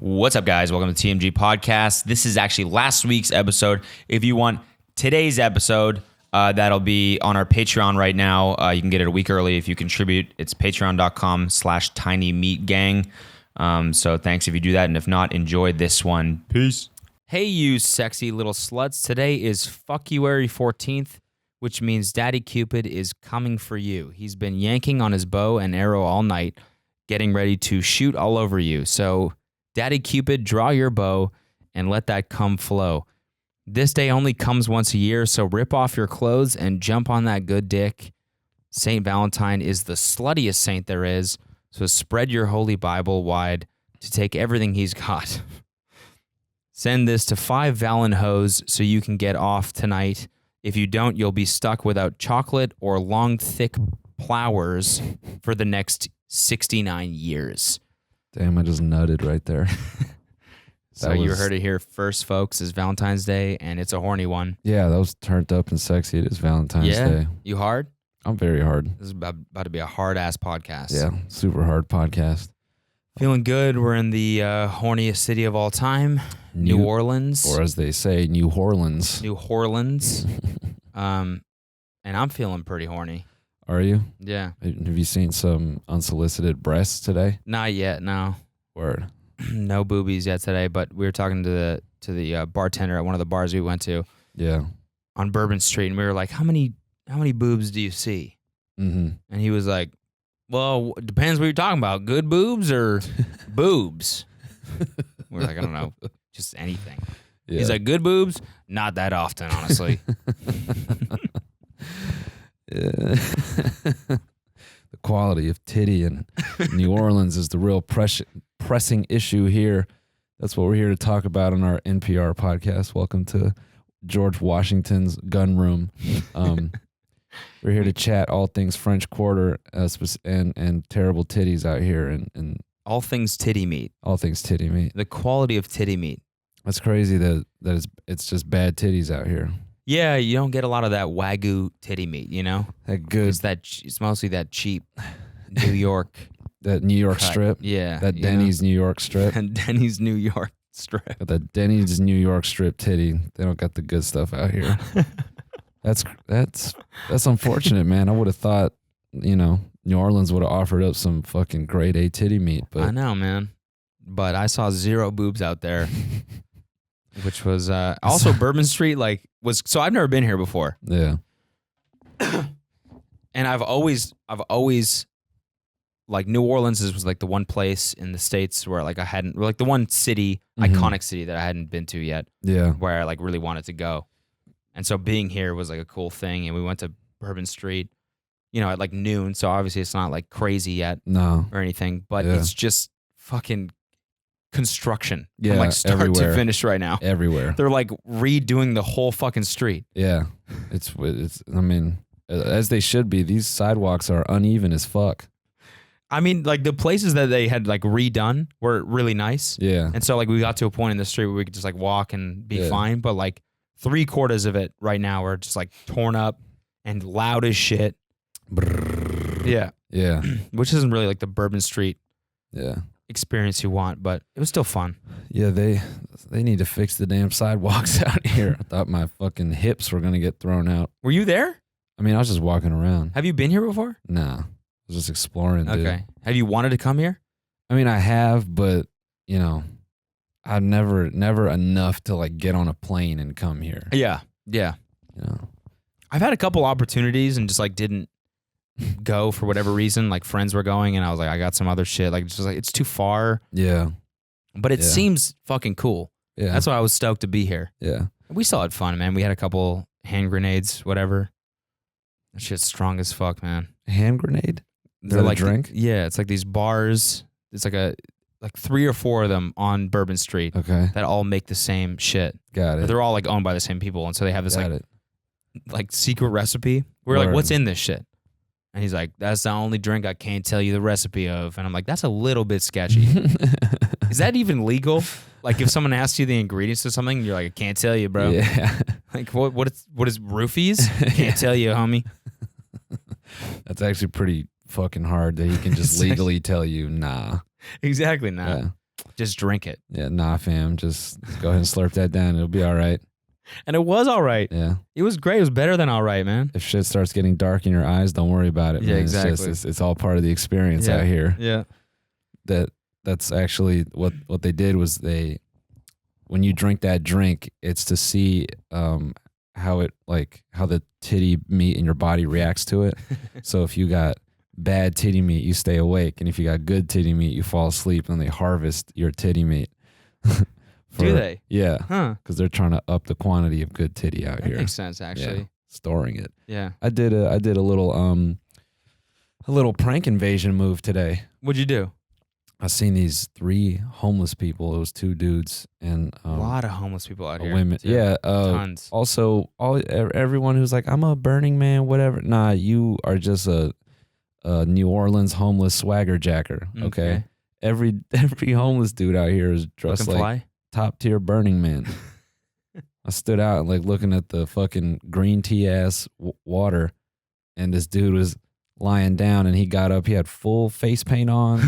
What's up, guys? Welcome to TMG Podcast. This is actually last week's episode. If you want today's episode, that'll be on our Patreon right now. You can get it a week early if you contribute. It's patreon.com/tinymeatgang. So thanks if you do that. And if not, enjoy this one. Peace. Hey, you sexy little sluts. Today is February 14th, which means Daddy Cupid is coming for you. He's been yanking on his bow and arrow all night, getting ready to shoot all over you. So Daddy Cupid, draw your bow and let that cum flow. This day only comes once a year, so rip off your clothes and jump on that good dick. Saint Valentine is the sluttiest saint there is, so spread your holy Bible wide to take everything he's got. Send this to 5 Valen hoes so you can get off tonight. If you don't, you'll be stuck without chocolate or long, thick plowers for the next 69 years. Damn, I just nutted right there. So you heard it here first, folks. It's Valentine's Day, and it's a horny one. Yeah, that was turned up and sexy. It is Valentine's Day. You hard? I'm very hard. This is about to be a hard-ass podcast. Yeah, super hard podcast. Feeling good. We're in the horniest city of all time, New Orleans. Or as they say, New Orleans. New Orleans. And I'm feeling pretty horny. Are you? Yeah. Have you seen some unsolicited breasts today? Not yet, no. Word. No boobies yet today, but we were talking to the bartender at one of the bars we went to. Yeah. On Bourbon Street, and we were like, how many boobs do you see? Mm-hmm. And he was like, well, it depends what you're talking about. Good boobs or boobs? We were like, I don't know, just anything. Yeah. He's like, good boobs? Not that often, honestly. Yeah. The quality of titty in New Orleans is the real pressing issue here. That's what we're here to talk about on our NPR podcast. Welcome to George Washington's gun room. We're here to chat all things French Quarter and terrible titties out here and all things titty meat. All things titty meat. The quality of titty meat. That's crazy that it's just bad titties out here. Yeah, you don't get a lot of that Wagyu titty meat, you know? That good. It's mostly that cheap New York. That New York cut. strip. Yeah. That Denny's New York strip. And Denny's New York strip. That Denny's New York strip titty. They don't got the good stuff out here. That's unfortunate, man. I would have thought, New Orleans would have offered up some fucking grade A titty meat. But I know, man. But I saw zero boobs out there. Which was also Bourbon Street, so I've never been here before. Yeah. And I've always New Orleans was like the one place in the States where I hadn't, like the one city, iconic city that I hadn't been to yet. Yeah. Where I really wanted to go. And so being here was like a cool thing. And we went to Bourbon Street, at noon. So obviously it's not crazy yet. No. Or anything, but it's just fucking construction from start everywhere. to finish right now. Everywhere. They're redoing the whole fucking street. Yeah. It's I mean, as they should be. These sidewalks are uneven as fuck. I mean, the places that they had redone were really nice. Yeah. And so we got to a point in the street where we could just walk and be fine, but 3/4 of it right now are just torn up and loud as shit. Brrr. Yeah. Yeah. Which isn't really the Bourbon Street experience you want, but it was still fun. Yeah, they need to fix the damn sidewalks out here. I thought my fucking hips were gonna get thrown out. Were you there? I mean, I was just walking around. Have you been here before? Nah, I was just exploring. Dude. Okay. Have you wanted to come here? I mean, I have, but I've never enough to get on a plane and come here. Yeah. I've had a couple opportunities and just didn't go for whatever reason. Friends were going and I was I got some other shit. It's too far. Yeah. But it seems fucking cool. Yeah. That's why I was stoked to be here. Yeah. We still had fun, man. We had a couple hand grenades, whatever. That shit's strong as fuck, man. Hand grenade? They're a drink? Yeah, it's these bars. It's 3 or 4 of them on Bourbon Street. Okay. That all make the same shit. Got it. But they're all owned by the same people. And so they have this Got it. secret recipe. We're what's in this shit? And he's like, that's the only drink I can't tell you the recipe of. And I'm like, that's a little bit sketchy. Is that even legal? If someone asks you the ingredients to something, you're like, I can't tell you, bro. Yeah. What is roofies? Can't tell you, homie. That's actually pretty fucking hard that he can just legally tell you, nah. Exactly, nah. Yeah. Just drink it. Yeah, nah, fam. Just go ahead and slurp that down. It'll be all right. And it was all right. Yeah. It was great. It was better than all right, man. If shit starts getting dark in your eyes, don't worry about it. Yeah, man. exactly. It's all part of the experience out here. Yeah. That's actually what they did was when you drink that drink, it's to see how the titty meat in your body reacts to it. So if you got bad titty meat, you stay awake, and if you got good titty meat, you fall asleep, and they harvest your titty meat. Do they? Yeah. Huh. Because they're trying to up the quantity of good titty out That here. makes sense, actually. Yeah, storing it. Yeah. I did a little prank invasion move today. What'd you do? I seen these 3 homeless people. It was 2 dudes and A lot of homeless people out here. women. too. Yeah, Tons. Also, everyone who's like, I'm a Burning Man, whatever. Nah, you are just a New Orleans homeless swagger jacker. Okay, every homeless dude out here is dressed Looking like fly? top tier Burning Man. I stood out and like looking at the fucking green tea ass water, and this dude was lying down, and he got up. He had full face paint on,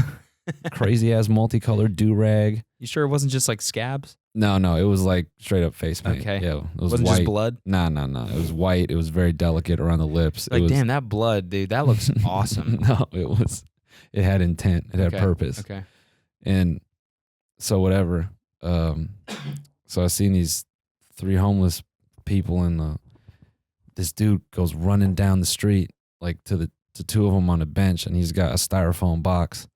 crazy ass multicolored do rag. You sure it wasn't just like scabs? No, it was like straight up face paint. Okay. Yeah, it was Wasn't white. just blood? No. It was white. It was very delicate around the lips. Like, it was, damn, that blood, dude, that looks awesome. No, it had intent. It had purpose. Okay. And so whatever. So I seen these 3 homeless people, and this dude goes running down the street like to 2 of them on a bench, and he's got a styrofoam box,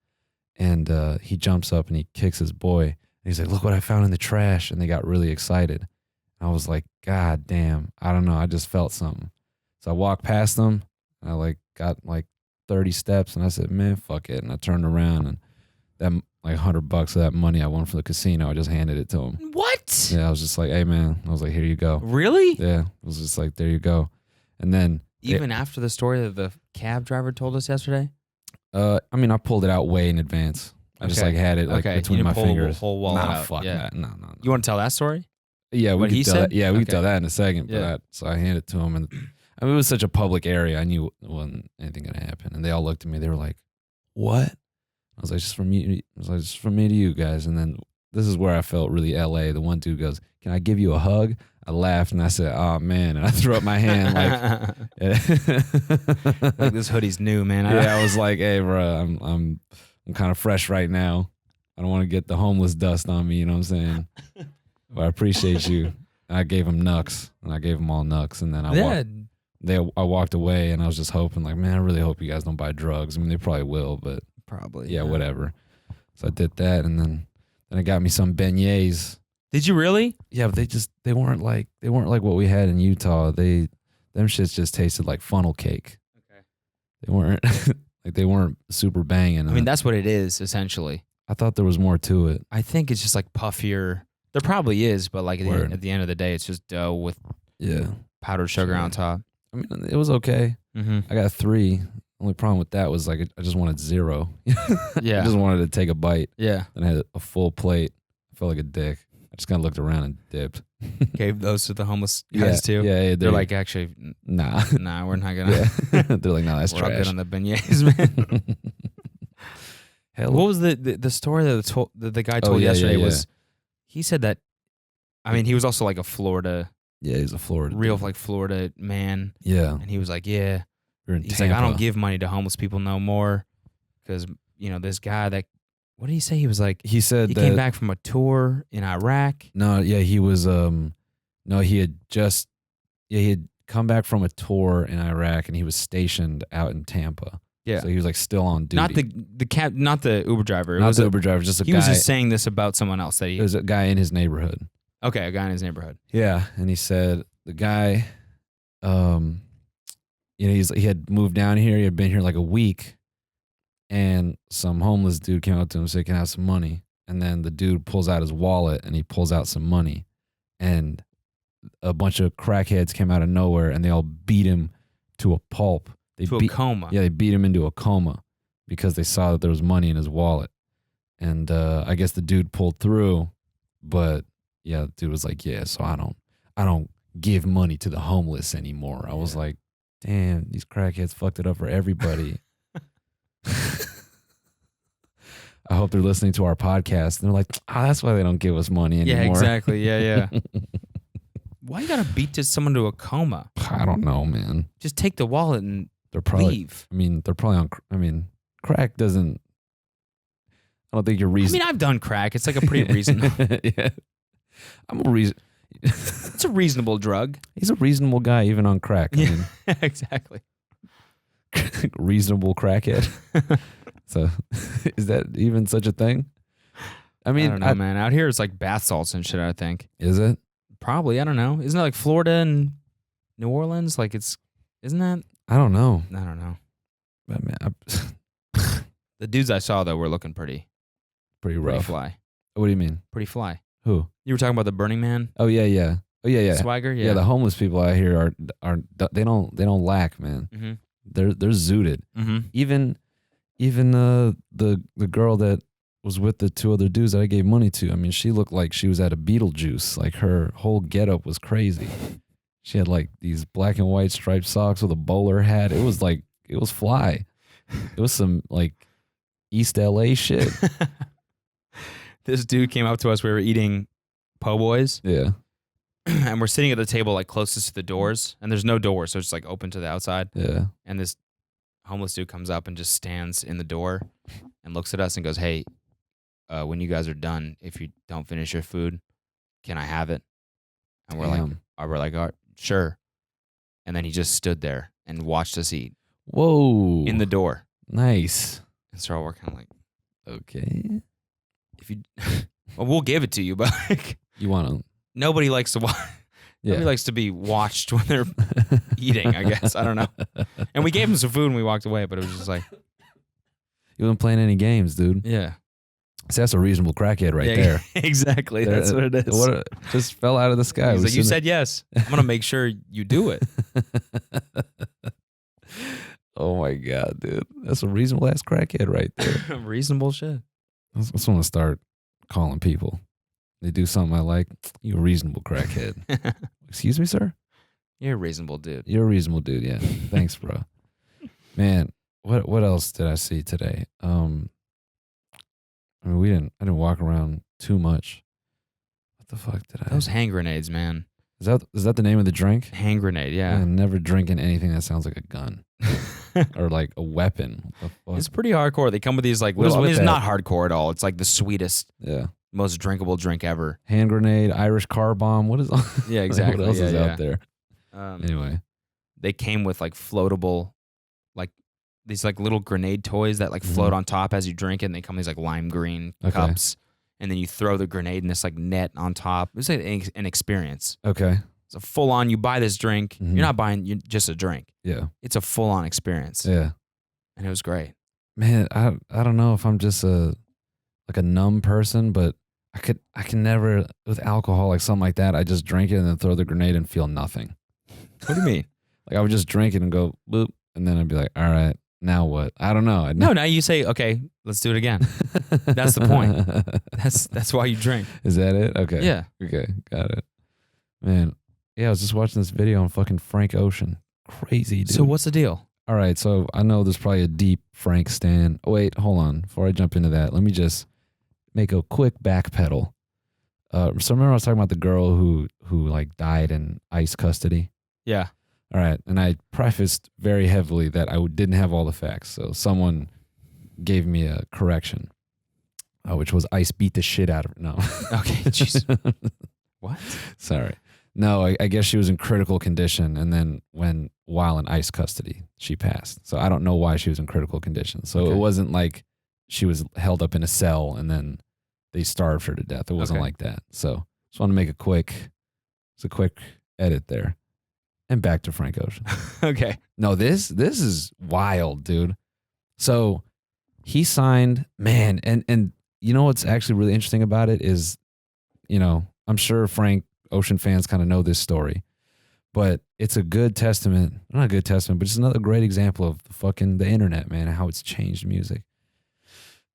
and he jumps up and he kicks his boy. And he's like, "Look what I found in the trash!" And they got really excited. I was like, "God damn, I don't know. I just felt something." So I walked past them, and I got 30 steps, and I said, "Man, fuck it." And I turned around, and that $100 of that money I won from the casino, I just handed it to him. What? Yeah, I was just like, "Hey, man," I was like, "Here you go." Really? Yeah, it was just like, "There you go." And then Even after the story that the cab driver told us yesterday? I mean, I pulled it out way in advance. I just Okay. had it Okay. between You my didn't pull the fingers. whole wallet Nah, out. fuck Yeah. that. No. You want to tell that story? Yeah, we What could he tell said? that. Yeah, we could Okay. tell that in a second. Yeah. So I handed it to him, and I mean, it was such a public area. I knew it wasn't anything gonna happen, and they all looked at me. They were like, "What?" I was like, "Just from you." I was like, "Just from me to you guys." And then this is where I felt really LA. The one dude goes, "Can I give you a hug?" I laughed and I said, "Oh man!" And I threw up my hand Like, this hoodie's new, man. Yeah, I was like, "Hey, bro, I'm kind of fresh right now. I don't want to get the homeless dust on me." You know what I'm saying? But I appreciate you. And I gave him nucks, and I gave them all nucks, and then I walked away, and I was just hoping, like, man, I really hope you guys don't buy drugs. I mean, they probably will, but probably. yeah, whatever. So I did that, and then it got me some beignets. Did you really? Yeah, but they weren't like what we had in Utah. Them shits just tasted like funnel cake. Okay. They weren't super banging. I mean, that's what it is, essentially. I thought there was more to it. I think it's just like puffier. There probably is, but like Word. at the end of the day, it's just dough with Yeah. powdered sugar Sure. on top. I mean, it was okay. Mm-hmm. I got 3. Only problem with that was like I just wanted 0. Yeah. I just wanted to take a bite. Yeah. Then I had a full plate. I felt like a dick. I just kind of looked around and dipped. Gave those to the homeless guys too. Yeah, They're like, actually, nah. nah, we're not gonna. Yeah. They're like, no, that's We're all trash. good on the beignets, man. Hell, What was the story that the guy told yesterday? Was he said that? I mean, he was also like a Florida, yeah, he's a Florida real dude. like Florida man, Yeah, and he was like, yeah, you're in he's Tampa. like, I don't give money to homeless people no more, because this guy that, what did he say? He was like, He said he that, came back from a tour in Iraq. No, yeah, he was. No, he had come back from a tour in Iraq, and he was stationed out in Tampa. Yeah, So he was like still on duty. not the cab, not the Uber driver. It Not was the Uber driver, just a he guy. was just saying this about someone else that It he. was a guy in his neighborhood. Okay, a guy in his neighborhood. Yeah, and he said the guy, he had moved down here. He had been here like a week, and some homeless dude came up to him and said, "Can I have some money?" And then the dude pulls out his wallet and he pulls out some money, and a bunch of crackheads came out of nowhere and they all beat him to a pulp. They To a beat, coma. Yeah, they beat him into a coma because they saw that there was money in his wallet, and I guess the dude pulled through, but yeah, the dude was like, "Yeah, so I don't give money to the homeless anymore." I was like, "Damn, these crackheads fucked it up for everybody." I hope they're listening to our podcast. And they're like, that's why they don't give us money anymore. Yeah, exactly. Yeah. Why you gotta beat someone to a coma? I don't know, man. Just take the wallet and They're probably, leave. I mean, they're probably on, crack doesn't, I don't think you're reason. I've done crack. It's like a pretty reasonable. Yeah. I'm a reason. It's a reasonable drug. He's a reasonable guy, even on crack. I mean, exactly. reasonable crackhead. So, is that even such a thing? I mean, I don't know, man. Out here, it's like bath salts and shit, I think. Is it? Probably. I don't know. Isn't it like Florida and New Orleans? Like isn't that? I don't know. I don't know. But man, The dudes I saw, though, were looking pretty rough. fly. What do you mean? Pretty fly. Who? You were talking about the Burning Man? Oh, yeah. Oh, yeah. Swagger? Yeah, the homeless people out here are they don't lack, man. Mm-hmm. They're zooted. Mm-hmm. Even the girl that was with the two other dudes that I gave money to. I mean, she looked like she was at a Beetlejuice. Like her whole getup was crazy. She had like these black and white striped socks with a bowler hat. It was fly. It was some like East LA shit. This dude came up to us. We were eating po' boys. Yeah. And we're sitting at the table like closest to the doors, and there's no door, so it's just like open to the outside. Yeah. And this homeless dude comes up and just stands in the door and looks at us and goes, "Hey, when you guys are done, if you don't finish your food, can I have it?" And we're like, "Oh, sure." And then he just stood there and watched us eat. Whoa. In the door. Nice. And so we're kind of like, okay. If you, well, we'll give it to you, but like, you want to. Nobody likes to watch. Yeah. Nobody likes to be watched when they're eating, I guess. I don't know. And we gave him some food and we walked away, but it was just like. You wasn't playing any games, dude. Yeah. See, that's a reasonable crackhead right there. Exactly. That's what it is. Just fell out of the sky. He's like, you said yes. I'm going to make sure you do it. Oh my God, dude. That's a reasonable ass crackhead right there. Reasonable shit. I just want to start calling people. They do something I like. You a reasonable crackhead. Excuse me, sir? You're a reasonable dude. You're a reasonable dude, yeah. Thanks, bro. Man, what else did I see today? I mean, I didn't walk around too much. What the fuck did I? Those hand grenades, man. Is that the name of the drink? Hand grenade, yeah. I'm never drinking anything that sounds like a gun or like a weapon. What the fuck? It's pretty hardcore. They come with these like little. It's not hardcore at all. It's like the sweetest, most drinkable drink ever. Hand grenade, Irish car bomb. What is? Yeah, exactly. What else is out there? Anyway, they came with like floatable, like these like little grenade toys that like float on top as you drink it. And they come in these like lime green cups, and then you throw the grenade in this like net on top. It's like an experience. Okay. It's a full on. You buy this drink. You're not buying just a drink. Yeah. It's a full on experience. Yeah. And it was great. Man, I don't know if I'm just a numb person, but I can never with alcohol like something like that. I just drink it and then throw the grenade and feel nothing. What do you mean? Like I would just drink it and go boop, and then I'd be like, all right, now what? I don't know. No, now you say, okay, let's do it again. That's the point. That's why you drink. Is that it? Okay. Yeah. Okay, got it. Man, yeah, I was just watching this video on fucking Frank Ocean. Crazy, dude. So what's the deal? All right, so I know there's probably a deep Frank stan. Oh, wait, hold on. Before I jump into that, let me just make a quick backpedal. So remember I was talking about the girl who like died in ICE custody? Yeah. All right, and I prefaced very heavily that I didn't have all the facts, so someone gave me a correction, which was ICE beat the shit out of her. No. Okay, jeez. What? Sorry. No, I guess she was in critical condition, and then while in ICE custody, she passed. So I don't know why she was in critical condition. So it wasn't like she was held up in a cell and then they starved her to death. It wasn't like that. So just want to make a quick edit there. And back to Frank Ocean. Okay. No, this is wild, dude. So he signed, man, and you know what's actually really interesting about it is, I'm sure Frank Ocean fans kind of know this story, but it's a good testament, not a good testament, but it's another great example of the internet, man, and how it's changed music.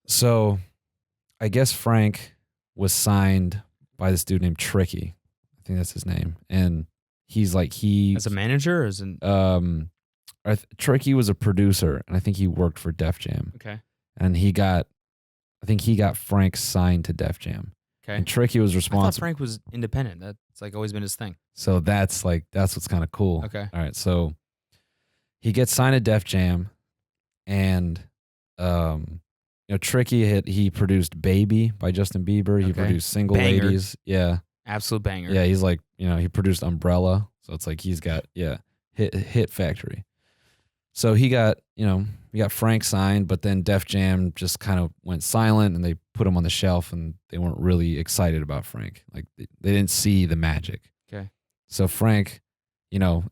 So I guess Frank was signed by this dude named Tricky. I think that's his name. And he's like, as a manager or as an Tricky was a producer, and I think he worked for Def Jam. Okay. And he got, I think he got Frank signed to Def Jam. Okay. And Tricky was I thought responsible. Frank was independent. That's like always been his thing. So that's what's kind of cool. Okay. All right. So he gets signed to Def Jam, and Tricky he produced "Baby" by Justin Bieber. He Okay. produced "Single Banger. Ladies." Yeah. Absolute banger. Yeah. He's like, he produced "Umbrella." So it's like he's got hit factory. So he got Frank signed, but then Def Jam just kind of went silent, and they put him on the shelf, and they weren't really excited about Frank. Like they didn't see the magic. Okay. So Frank,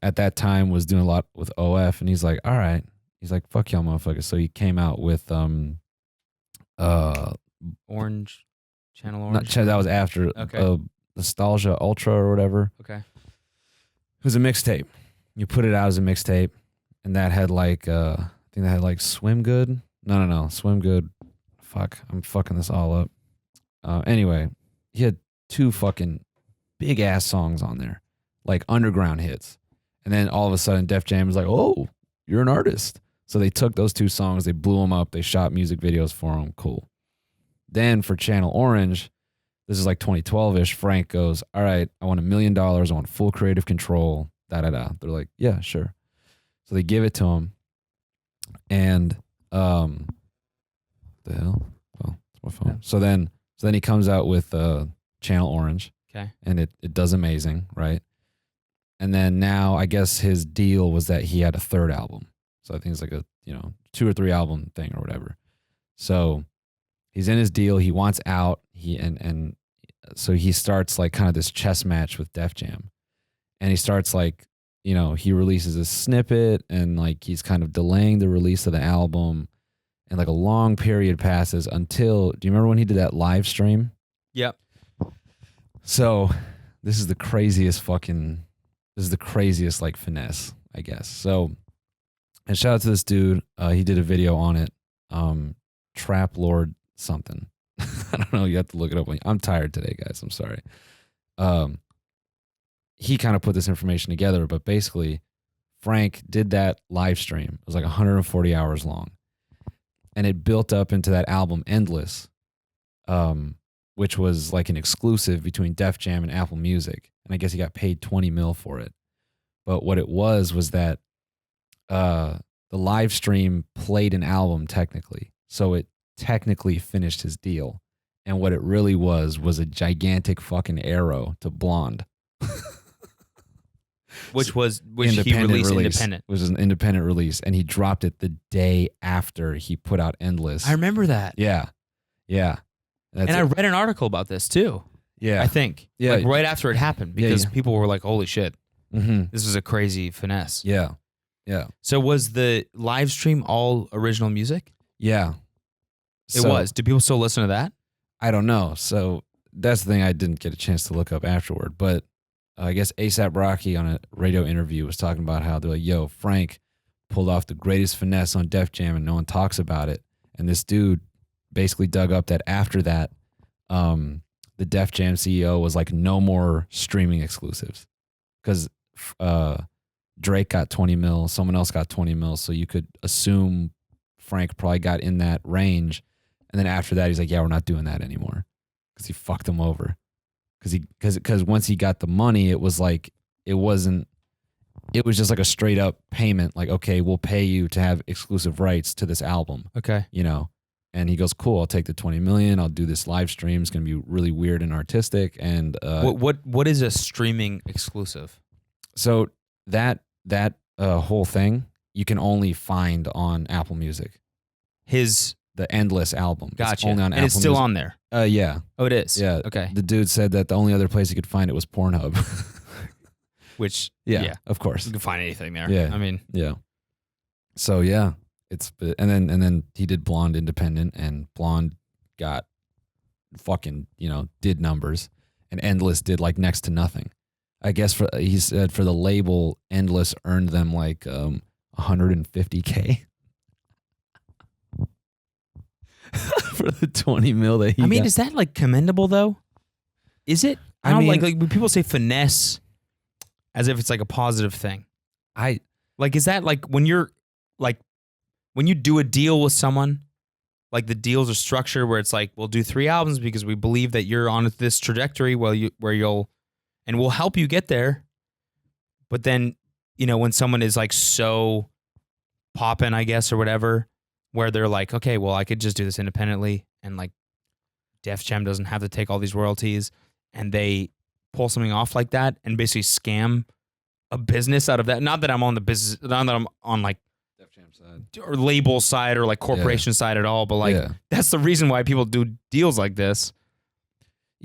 at that time was doing a lot with OF, and he's like, all right. He's like, fuck y'all motherfuckers. So he came out with Orange, Channel Orange. that was after Nostalgia Ultra or whatever. Okay. It was a mixtape. You put it out as a mixtape, and that had I think that had Swim Good. No, Swim Good. Fuck, I'm fucking this all up. Anyway, he had 2 fucking big ass songs on there, like underground hits. And then all of a sudden, Def Jam was like, "Oh, you're an artist." So they took those 2 songs, they blew them up, they shot music videos for them. Cool. Then for Channel Orange, this is like 2012-ish, Frank goes, all right, I want $1 million. I want full creative control. They're like, yeah, sure. So they give it to him. And what the hell? Oh, it's my phone. Yeah. So then he comes out with Channel Orange. Okay. And it does amazing, right? And then now I guess his deal was that he had a 3rd album. So I think it's like a 2 or 3 album thing or whatever. So he's in his deal. He wants out. So he starts like kind of this chess match with Def Jam, and he starts he releases a snippet, and like he's kind of delaying the release of the album, and like a long period passes until. Do you remember when he did that live stream? Yep. So this is the craziest like finesse, I guess. So. And shout out to this dude. He did a video on it. Trap Lord something. I don't know. You have to look it up. I'm tired today, guys. I'm sorry. He kind of put this information together, but basically, Frank did that live stream. It was like 140 hours long. And it built up into that album Endless, which was like an exclusive between Def Jam and Apple Music. And I guess he got paid $20 million for it. But what it was that the live stream played an album technically. So it technically finished his deal. And what it really was a gigantic fucking arrow to Blonde. which he released independent. It was an independent release, and he dropped it the day after he put out Endless. I remember that. Yeah. And I read an article about this too. Yeah. I think. Yeah. Like right after it happened, because Yeah. people were like, holy shit. Mm-hmm. This is a crazy finesse. Yeah. Yeah. So was the live stream all original music? Yeah. It was. Do people still listen to that? I don't know. So that's the thing I didn't get a chance to look up afterward. But I guess A$AP Rocky on a radio interview was talking about how they're like, yo, Frank pulled off the greatest finesse on Def Jam and no one talks about it. And this dude basically dug up that after that, the Def Jam CEO was like, no more streaming exclusives. Because Drake got 20 mil, someone else got 20 mil. So you could assume Frank probably got in that range. And then after that, he's like, yeah, we're not doing that anymore. Because he fucked him over. Because once he got the money, it was like, it was just like a straight up payment. Like, okay, we'll pay you to have exclusive rights to this album. Okay. And he goes, cool, I'll take the 20 million. I'll do this live stream. It's going to be really weird and artistic. And what is a streaming exclusive? So that whole thing you can only find on Apple Music. The Endless album. Gotcha. It's only on and Apple it's still Music. on there. Yeah. Oh, it is. Yeah. Okay. The dude said that the only other place he could find it was Pornhub. Which yeah, of course. You can find anything there. Yeah. I mean, yeah. So yeah, and then he did Blonde independent, and Blonde got fucking did numbers, and Endless did like next to nothing. I guess he said for the label, Endless earned them like $150K for the 20 mil that he got. is that like commendable though? Is it? I don't like when people say finesse as if it's like a positive thing. Is that like when you're like when you do a deal with someone, like the deals are structured where it's like we'll do 3 albums because we believe that you're on this trajectory and we'll help you get there. But then, when someone is like so poppin', I guess, or whatever, where they're like, okay, well, I could just do this independently, and like Def Jam doesn't have to take all these royalties, and they pull something off like that and basically scam a business out of that. Not that I'm on the business, not that I'm on like Def Jam side or label side or like corporation side at all, but like that's the reason why people do deals like this.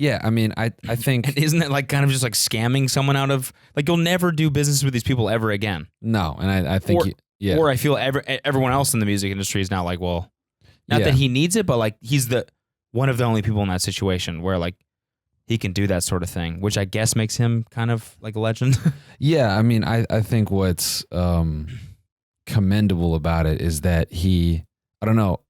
Yeah, I mean, I think... And isn't it like kind of just like scamming someone out of... Like, you'll never do business with these people ever again. No, and I think... Or I feel everyone else in the music industry is now like, well... Not that he needs it, but like he's one of the only people in that situation where like he can do that sort of thing, which I guess makes him kind of like a legend. Yeah, I mean, I think what's commendable about it is that I don't know,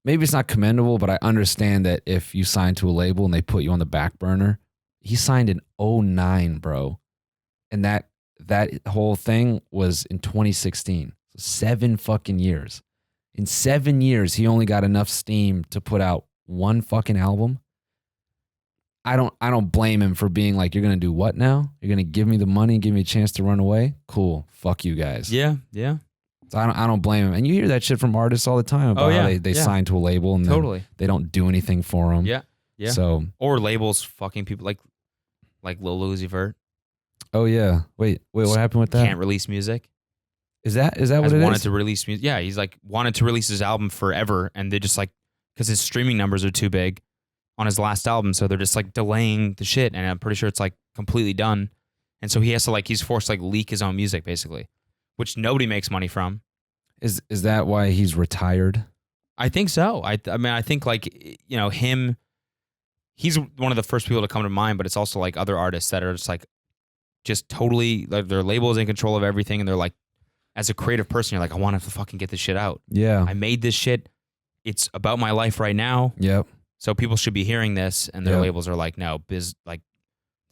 maybe it's not commendable, but I understand that if you sign to a label and they put you on the back burner, he signed in 2009, bro. And that whole thing was in 2016. So 7 fucking years. In 7 years, he only got enough steam to put out 1 fucking album. I don't blame him for being like, you're going to do what now? You're going to give me the money, give me a chance to run away? Cool. Fuck you guys. Yeah. So I don't blame him. And you hear that shit from artists all the time about how they sign to a label and then they don't do anything for them. Yeah. So or labels fucking people like Lil Uzi Vert. Oh yeah. Wait, what happened with that? Can't release music. Is that what it is? Wanted to release music. Yeah, he's like wanted to release his album forever, and they just like because his streaming numbers are too big on his last album, so they're just like delaying the shit. And I'm pretty sure it's like completely done, and so he has to he's forced to like leak his own music basically, which nobody makes money from. Is that why he's retired? I think so. I mean, I think him. He's one of the first people to come to mind, but it's also like other artists that are just totally like their label is in control of everything, and they're like, as a creative person, you're like, I want to fucking get this shit out. Yeah, I made this shit. It's about my life right now. Yep. So people should be hearing this, and their labels are like, no, this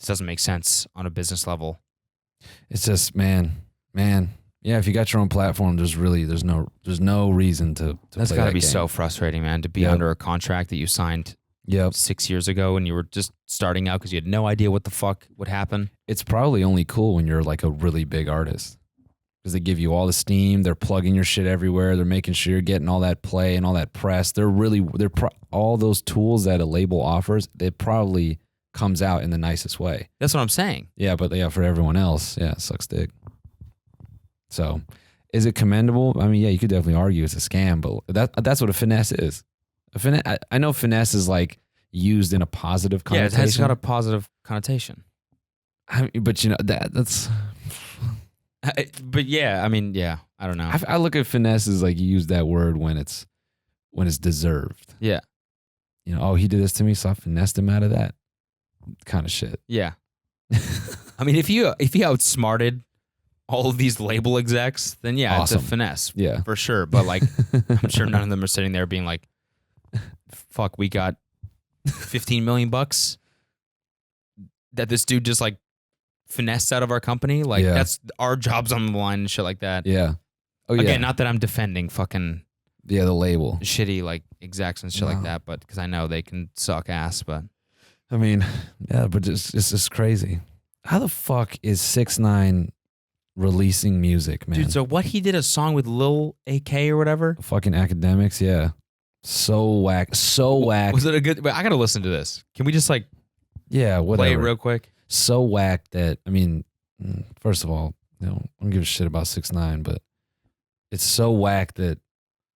doesn't make sense on a business level. It's just man. Yeah, if you got your own platform, there's no reason to That's play gotta that be game. so frustrating, man, to be under a contract that you signed 6 years ago and you were just starting out because you had no idea what the fuck would happen. It's probably only cool when you're like a really big artist because they give you all the steam. They're plugging your shit everywhere. They're making sure you're getting all that play and all that press. All those tools that a label offers, it probably comes out in the nicest way. That's what I'm saying. Yeah, but for everyone else, it sucks dick. So, is it commendable? I mean, yeah, you could definitely argue it's a scam, but that's what a finesse is. I know finesse is like used in a positive connotation. Yeah, it's got a positive connotation. But that's. But yeah, I mean, yeah, I don't know. I look at finesse as like you use that word when it's deserved. Yeah. Oh, he did this to me, so I finessed him out of that kind of shit. Yeah. I mean, if you outsmarted all of these label execs, then yeah, awesome. It's a finesse. Yeah. For sure. But like, I'm sure none of them are sitting there being like, fuck, we got $15 million that this dude just like finessed out of our company. Like that's our jobs on the line and shit like that. Yeah. Oh yeah. Again, not that I'm defending fucking the label shitty like execs and shit like that, but because I know they can suck ass. But I mean, yeah, but it's just crazy. How the fuck is 6ix9ine releasing music, man? Dude, so what, he did a song with Lil AK or whatever? Fucking Academics, yeah. So whack. Was it a good... Wait, I gotta listen to this. Can we just like... Yeah, whatever. Play it real quick? So whack that... I mean, first of all, I don't give a shit about 6ix9ine, but it's so whack that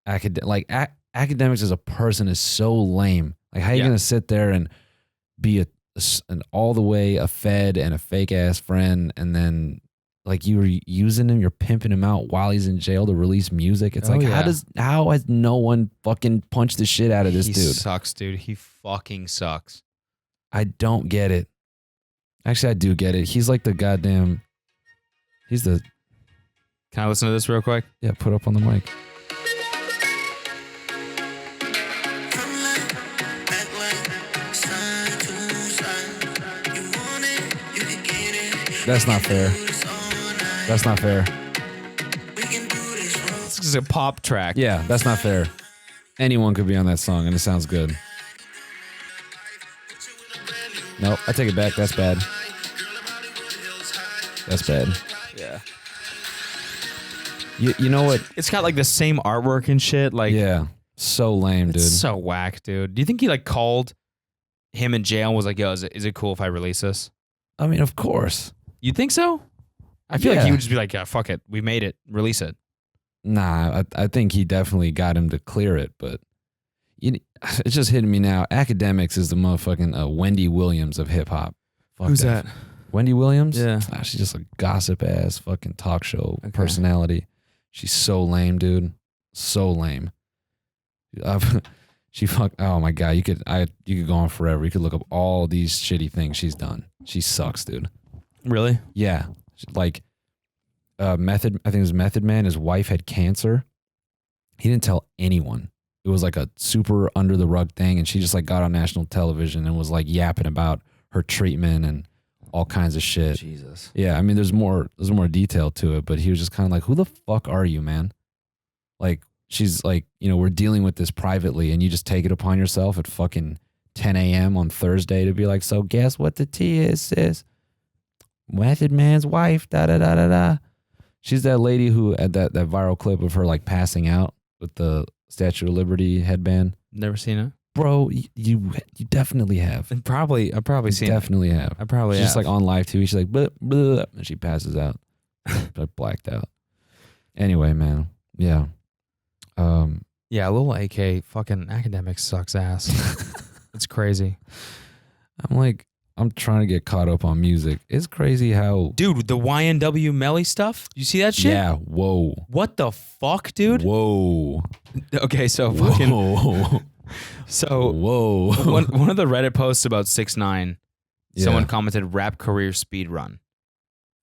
Academics as a person is so lame. Like, how are you gonna sit there and be an all the way a fed and a fake ass friend, and then like you were using him, you're pimping him out while he's in jail to release music? It's how has no one fucking punched the shit out of this dude? He sucks, dude. He fucking sucks. I don't get it. Actually, I do get it. He's like the goddamn. He's the. Can I listen to this real quick? Yeah, put up on the mic. That's not fair. That's not fair. This is a pop track. Yeah, that's not fair. Anyone could be on that song, and it sounds good. Nope, I take it back. That's bad. That's bad. Yeah. You know what? It's got like the same artwork and shit. Like, Yeah. So lame, dude. it's so whack, dude. Do you think he like called him in jail and was like, yo, is it cool if I release this? I mean, of course. You think so? I feel like he Yeah. would just be like, yeah, fuck it. We made it. Release it. Nah, I think he definitely got him to clear it, but it's just hitting me now. Academics is the motherfucking Wendy Williams of hip hop. Who's that? Wendy Williams? Yeah. She's just a gossip ass fucking talk show personality. She's so lame, dude. So lame. She oh my god, you could go on forever. You could look up all these shitty things she's done. She sucks, dude. Really? Yeah. Like I think it was Method Man, his wife had cancer. He didn't tell anyone. It was like a super under the rug thing, and she just like got on national television and was like yapping about her treatment and all kinds of shit. Jesus. Yeah, I mean there's more detail to it, but he was just kind of like, who the fuck are you, man? Like, she's like, we're dealing with this privately, and you just take it upon yourself at fucking 10 a.m. on Thursday to be like, so guess what the tea is, sis? Method Man's wife, da-da-da-da-da. She's that lady who had that viral clip of her like passing out with the Statue of Liberty headband. Never seen it. Bro, you definitely have. I've probably seen Definitely have. I probably She's have. just like on live TV. She's like, blah, blah, and she passes out. Like blacked out. Anyway, man. Yeah. Yeah, Lil AK fucking academic sucks ass. It's crazy. I'm trying to get caught up on music. It's crazy how... Dude, the YNW Melly stuff? You see that shit? Yeah, whoa. What the fuck, dude? Whoa. Okay, so fucking... Whoa. So, whoa. one of the Reddit posts about 6ix9ine, Yeah. someone commented rap career speed run.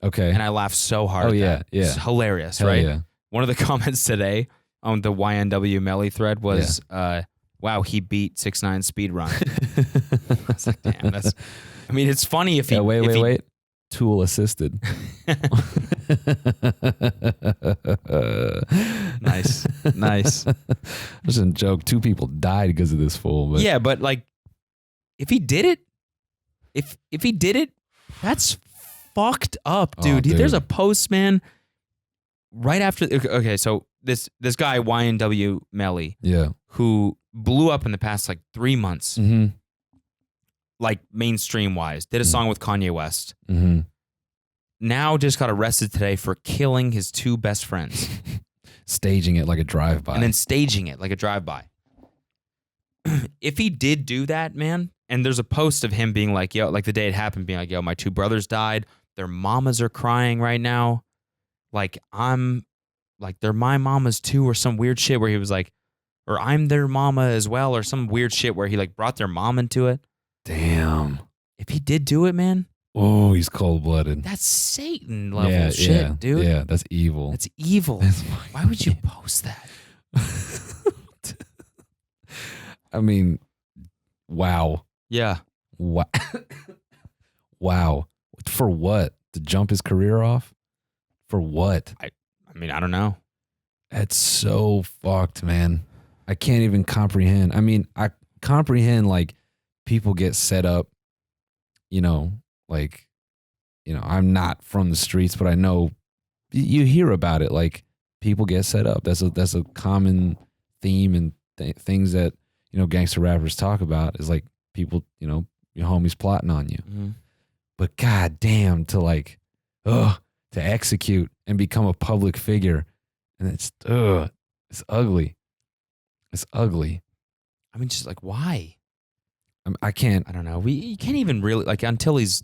Okay. And I laughed so hard Oh, at yeah, that. yeah. It's hilarious, Hell right? yeah. One of the comments today on the YNW Melly thread was, wow, he beat 6ix9ine speed run. I was like, damn, that's... I mean, it's funny if he... Wait. Tool assisted. Nice. Just a joke. 2 people died because of this fool. But Yeah, but like, if he did it, if he did it, that's fucked up, dude. Oh, dude. There's a post, man, right after... Okay, so this guy, YNW Melly, Yeah. who blew up in the past like 3 months, Mm-hmm. like mainstream wise, did a song with Kanye West. Mm-hmm. Now just got arrested today for killing his 2 best friends Staging it like a drive-by. and then staging it like a drive-by. If he did do that, man, and there's a post of him being like, yo, like the day it happened, being like, yo, my 2 brothers died. Their mamas are crying right now. Like, they're my mamas too, or some weird shit where he was like, or I'm their mama as well, or some weird shit where he like brought their mom into it. Damn. If he did do it, man, Oh, he's cold-blooded. that's Satan level shit, dude. Yeah, that's evil. That's evil. That's Why would you post that? I mean, wow. Yeah. Wow. Wow. For what? To jump his career off? For what? I mean, I don't know. That's so fucked, man. I can't even comprehend. I mean, I comprehend like people get set up, I'm not from the streets, but I know you hear about it. Like people get set up. That's a common theme and things that, gangster rappers talk about is like people, your homies plotting on you. Mm-hmm. But god damn, to execute and become a public figure. And it's ugly. It's ugly. I mean, just like, why? I can't. I don't know. You can't even really, like, until he's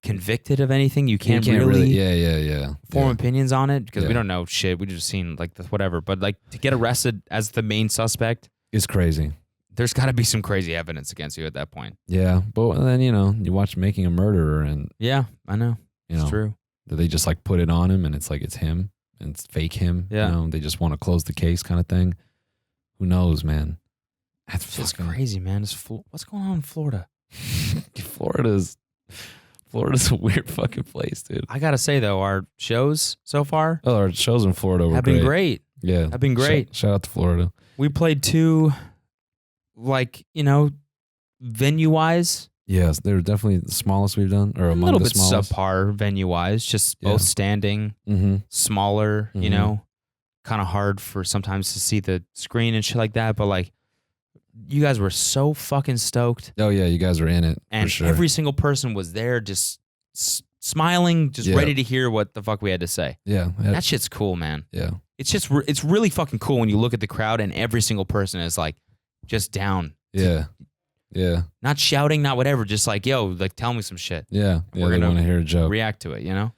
convicted of anything, you can't, really. really Yeah. form opinions on it because Yeah. we don't know shit. We just seen like the whatever. But like to get arrested as the main suspect, It's crazy. there's got to be some crazy evidence against you at that point. Yeah, but then you watch Making a Murderer, and Yeah, I know. It's true. that they just like put it on him, and it's like it's him, and it's fake him. Yeah. They just want to close the case, kind of thing. Who knows, man? That's It's fucking crazy, man. What's going on in Florida? Florida's a weird fucking place, dude. I gotta say though, our shows so far Oh, our shows in Florida were have been great. Yeah, Have been great. Shout out to Florida. We played 2, like, venue-wise. Yes, they were definitely the smallest we've done, or A among little the bit smallest. subpar venue-wise, just Yeah. both standing, smaller, Mhm. kind of hard for sometimes to see the screen and shit like that. But like, you guys were so fucking stoked. Oh yeah, you guys were in it And for sure. every single person was there just smiling, just ready to hear what the fuck we had to say. Yeah. That shit's cool, man. Yeah. It's just, it's really fucking cool when you look at the crowd and every single person is like, just down. Yeah. Yeah. Not shouting, not whatever, just like, yo, like, tell me some shit. Yeah. We're Yeah. They gonna want to hear a joke. React to it, Yeah.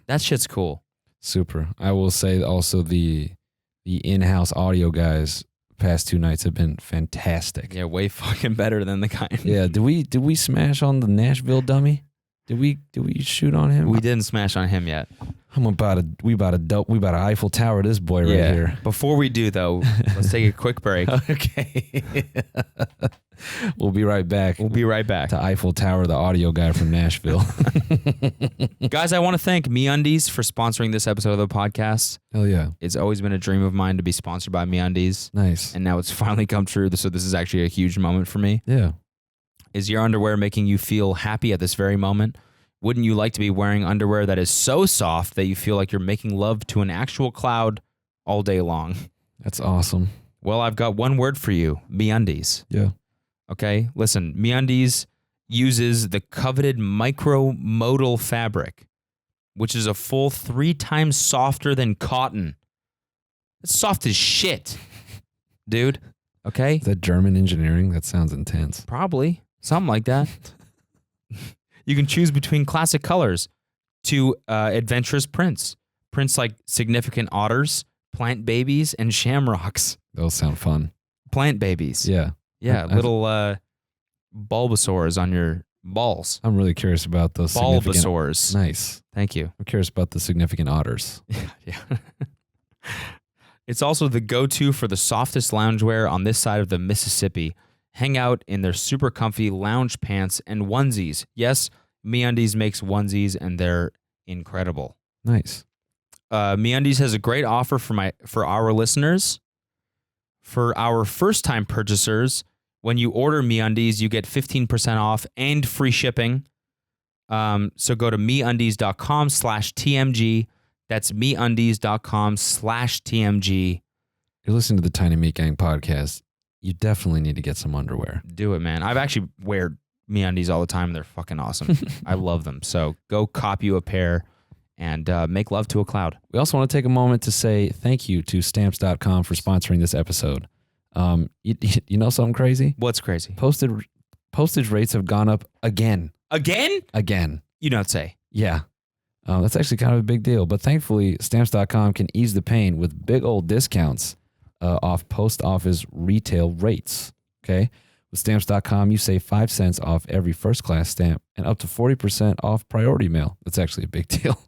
That shit's cool. Super. I will say also the in-house audio guys past 2 nights have been fantastic. Yeah, way fucking better than the guy. Yeah. Did we smash on the Nashville dummy? Did we shoot on him? We didn't smash on him yet. We about to Eiffel Tower this boy right here. Before we do though, let's take a quick break. Okay. We'll be right back. We'll be right back. To Eiffel Tower, the audio guy from Nashville. Guys, I want to thank MeUndies for sponsoring this episode of the podcast. Hell yeah. It's always been a dream of mine to be sponsored by MeUndies. Nice. And now it's finally come true. So this is actually a huge moment for me. Yeah. Is your underwear making you feel happy at this very moment? Wouldn't you like to be wearing underwear that is so soft that you feel like you're making love to an actual cloud all day long? That's awesome. Well, I've got one word for you, MeUndies. Yeah. Okay, listen, MeUndies uses the coveted micromodal fabric, which is a full 3 times softer than cotton. It's soft as shit, dude. Okay? Is that German engineering? That sounds intense. Probably. Something like that. You can choose between classic colors to adventurous prints. Prints like significant otters, plant babies, and shamrocks. Those sound fun. Plant babies. Yeah. Yeah, little Bulbasaurs on your balls. I'm really curious about those Bulbasaurs. Nice. Thank you. I'm curious about the significant otters. Yeah. It's also the go-to for the softest loungewear on this side of the Mississippi. Hang out in their super comfy lounge pants and onesies. Yes, MeUndies makes onesies and they're incredible. Nice. MeUndies has a great offer for our listeners. For our first-time purchasers, when you order MeUndies, you get 15% off and free shipping. So go to MeUndies.com/TMG. That's MeUndies.com/TMG. You're listening to the Tiny Meat Gang podcast. You definitely need to get some underwear. Do it, man. I've actually wear MeUndies all the time. They're fucking awesome. I love them. So go cop you a pair and make love to a cloud. We also want to take a moment to say thank you to Stamps.com for sponsoring this episode. You know something crazy? What's crazy? Postage rates have gone up again. Again? Again. You don't say. Yeah. That's actually kind of a big deal. But thankfully, Stamps.com can ease the pain with big old discounts off post office retail rates. Okay? With Stamps.com, you save 5 cents off every first class stamp and up to 40% off priority mail. That's actually a big deal.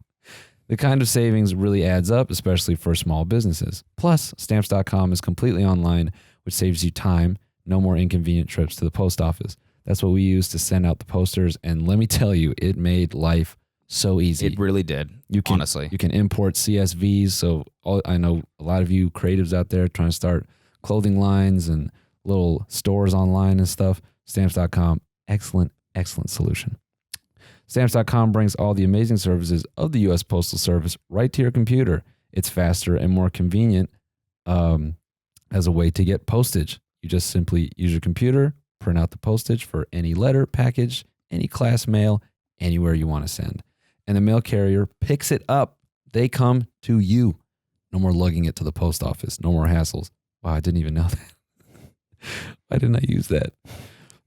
The kind of savings really adds up, especially for small businesses. Plus, Stamps.com is completely online, which saves you time, no more inconvenient trips to the post office. That's what we use to send out the posters, and let me tell you, it made life so easy. It really did, honestly. You can import CSVs, so I know a lot of you creatives out there trying to start clothing lines and little stores online and stuff. Stamps.com, excellent solution. Stamps.com brings all the amazing services of the U.S. Postal Service right to your computer. It's faster and more convenient as a way to get postage. You just simply use your computer, print out the postage for any letter, package, any class mail, anywhere you want to send. And the mail carrier picks it up. They come to you. No more lugging it to the post office. No more hassles. Wow, I didn't even know that. Why didn't I use that?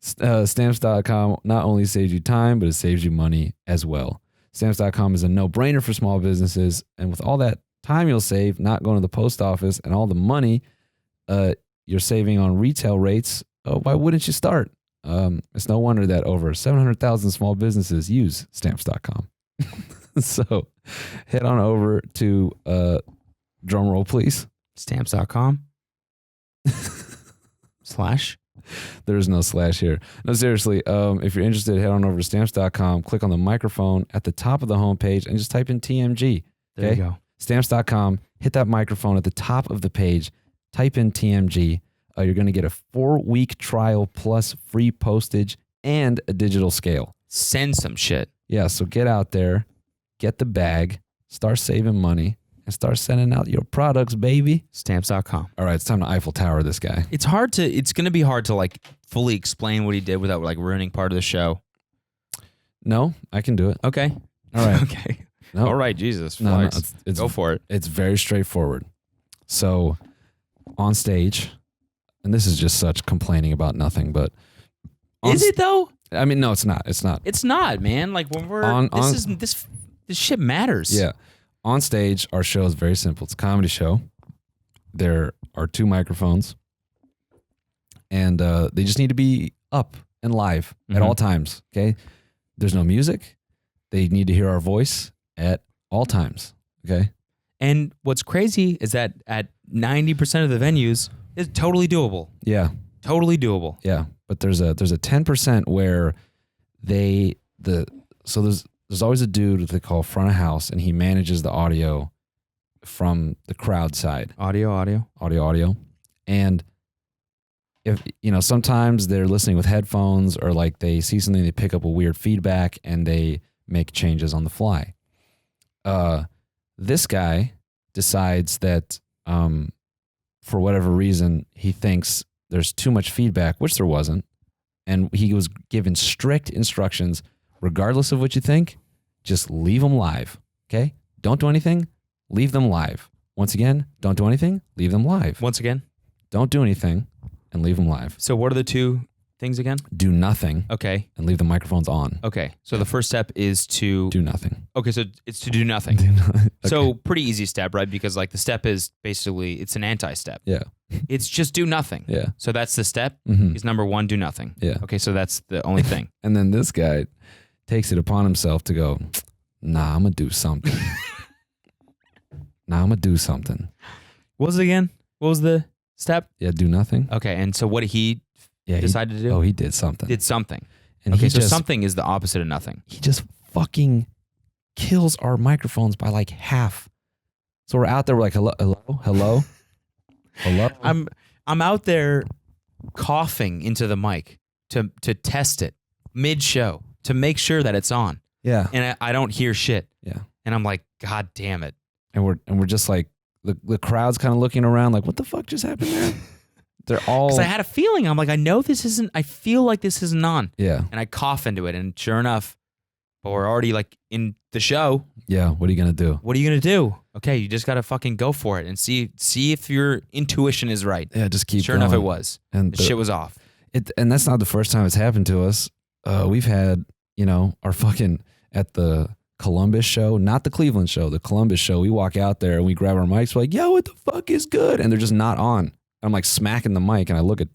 Stamps.com not only saves you time, but it saves you money as well. Stamps.com is a no-brainer for small businesses. And with all that time you'll save not going to the post office and all the money you're saving on retail rates, why wouldn't you start? It's no wonder that over 700,000 small businesses use Stamps.com. So head on over to, drum roll, please. Stamps.com / There's no slash here. No, seriously, if you're interested, head on over to Stamps.com, click on the microphone at the top of the homepage, and just type in TMG. There you go. Stamps.com, hit that microphone at the top of the page, type in TMG. you're going to get a 4-week trial plus free postage and a digital scale. Send some shit. Yeah, so get out there, get the bag, start saving money, and start sending out your products, baby. Stamps.com. All right, it's time to Eiffel Tower this guy. It's going to be hard to like fully explain what he did without like ruining part of the show. No, I can do it. Okay. All right. Okay. No. All right, Jesus. No, Flex. it's, Go for it. It's very straightforward. So on stage, and this is just such complaining about nothing, but Is it though? I mean, no, it's not. It's not. It's not, man. Like when we're this shit matters. Yeah. On stage, our show is very simple. It's a comedy show. There are 2 microphones, and they just need to be up and live at all times. Okay. There's no music. They need to hear our voice at all times. Okay. And what's crazy is that at 90% of the venues, it's totally doable. Yeah. Totally doable. Yeah. But there's a 10% where there's always a dude that they call front of house, and he manages the audio from the crowd side. Audio. And if sometimes they're listening with headphones, or like they see something, they pick up a weird feedback and they make changes on the fly. This guy decides that for whatever reason he thinks there's too much feedback, which there wasn't, and he was given strict instructions. Regardless of what you think, just leave them live. Okay? Don't do anything. Leave them live. Once again, don't do anything. Leave them live. Once again, don't do anything and leave them live. So what are the 2 things again? Do nothing. Okay. And leave the microphones on. Okay. So the first step is to do nothing. Okay, so it's to do nothing. Okay. So pretty easy step, right? Because like the step is basically it's an anti-step. Yeah. It's just do nothing. Yeah. So that's the step. Mhm. Is number 1, do nothing. Yeah. Okay, so that's the only thing. And then this guy takes it upon himself to go, nah, I'm going to do something. Nah, I'm going to do something. What was it again? What was the step? Yeah, do nothing. Okay, and so what did he decide to do? Oh, he did something. Did something. And okay, he so just, something is the opposite of nothing. He just fucking kills our microphones by like half. So we're out there, we're like, hello. I'm out there coughing into the mic to test it mid-show to make sure that it's on. Yeah. And I don't hear shit. Yeah. And I'm like, God damn it. And we're just like, the crowd's kind of looking around like, what the fuck just happened there? They're all... Because I had a feeling. I'm like, I feel like this isn't on. Yeah. And I cough into it. And sure enough, but we're already like in the show. Yeah. What are you going to do? What are you going to do? Okay, you just got to fucking go for it and see if your intuition is right. Yeah, just keep Sure going. enough, it was. And the shit was off. And that's not the first time it's happened to us. We've had, our fucking, at the Columbus show, not the Cleveland show, the Columbus show, we walk out there and we grab our mics, we're like, yo, what the fuck is good? And they're just not on. I'm like smacking the mic, and I look at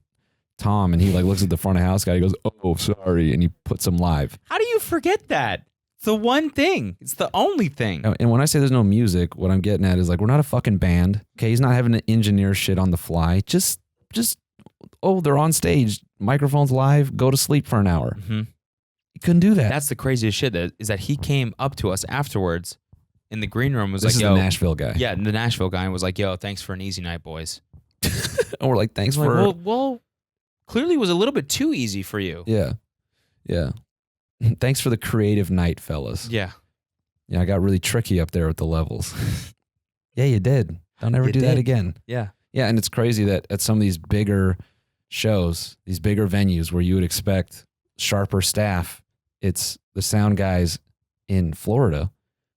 Tom, and he like looks at the front of house guy. He goes, oh, sorry. And he puts them live. How do you forget that? It's the one thing. It's the only thing. And when I say there's no music, what I'm getting at is like, we're not a fucking band. Okay. He's not having to engineer shit on the fly. Just, they're on stage, microphones live, go to sleep for an hour. Mm-hmm. You couldn't do that. That's the craziest shit is that he came up to us afterwards in the green room, was this like, is yo. the Nashville guy. Yeah, the Nashville guy, and was like, yo, thanks for an easy night, boys. And we're like, thanks for. Like, well, clearly it was a little bit too easy for you. Yeah. Yeah. Thanks for the creative night, fellas. Yeah. Yeah, I got really tricky up there with the levels. Yeah, you did. Don't ever do that again. Yeah. Yeah, and it's crazy that at some of these bigger shows, these bigger venues where you would expect sharper staff, it's the sound guys in Florida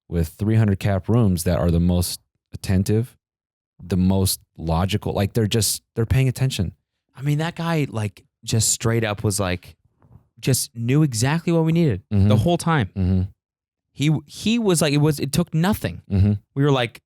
with 300 cap rooms that are the most attentive, the most logical. Like they're paying attention. I mean, that guy like just straight up was like, just knew exactly what we needed the whole time. Mm-hmm. He was like, it took nothing. Mm-hmm. We were like,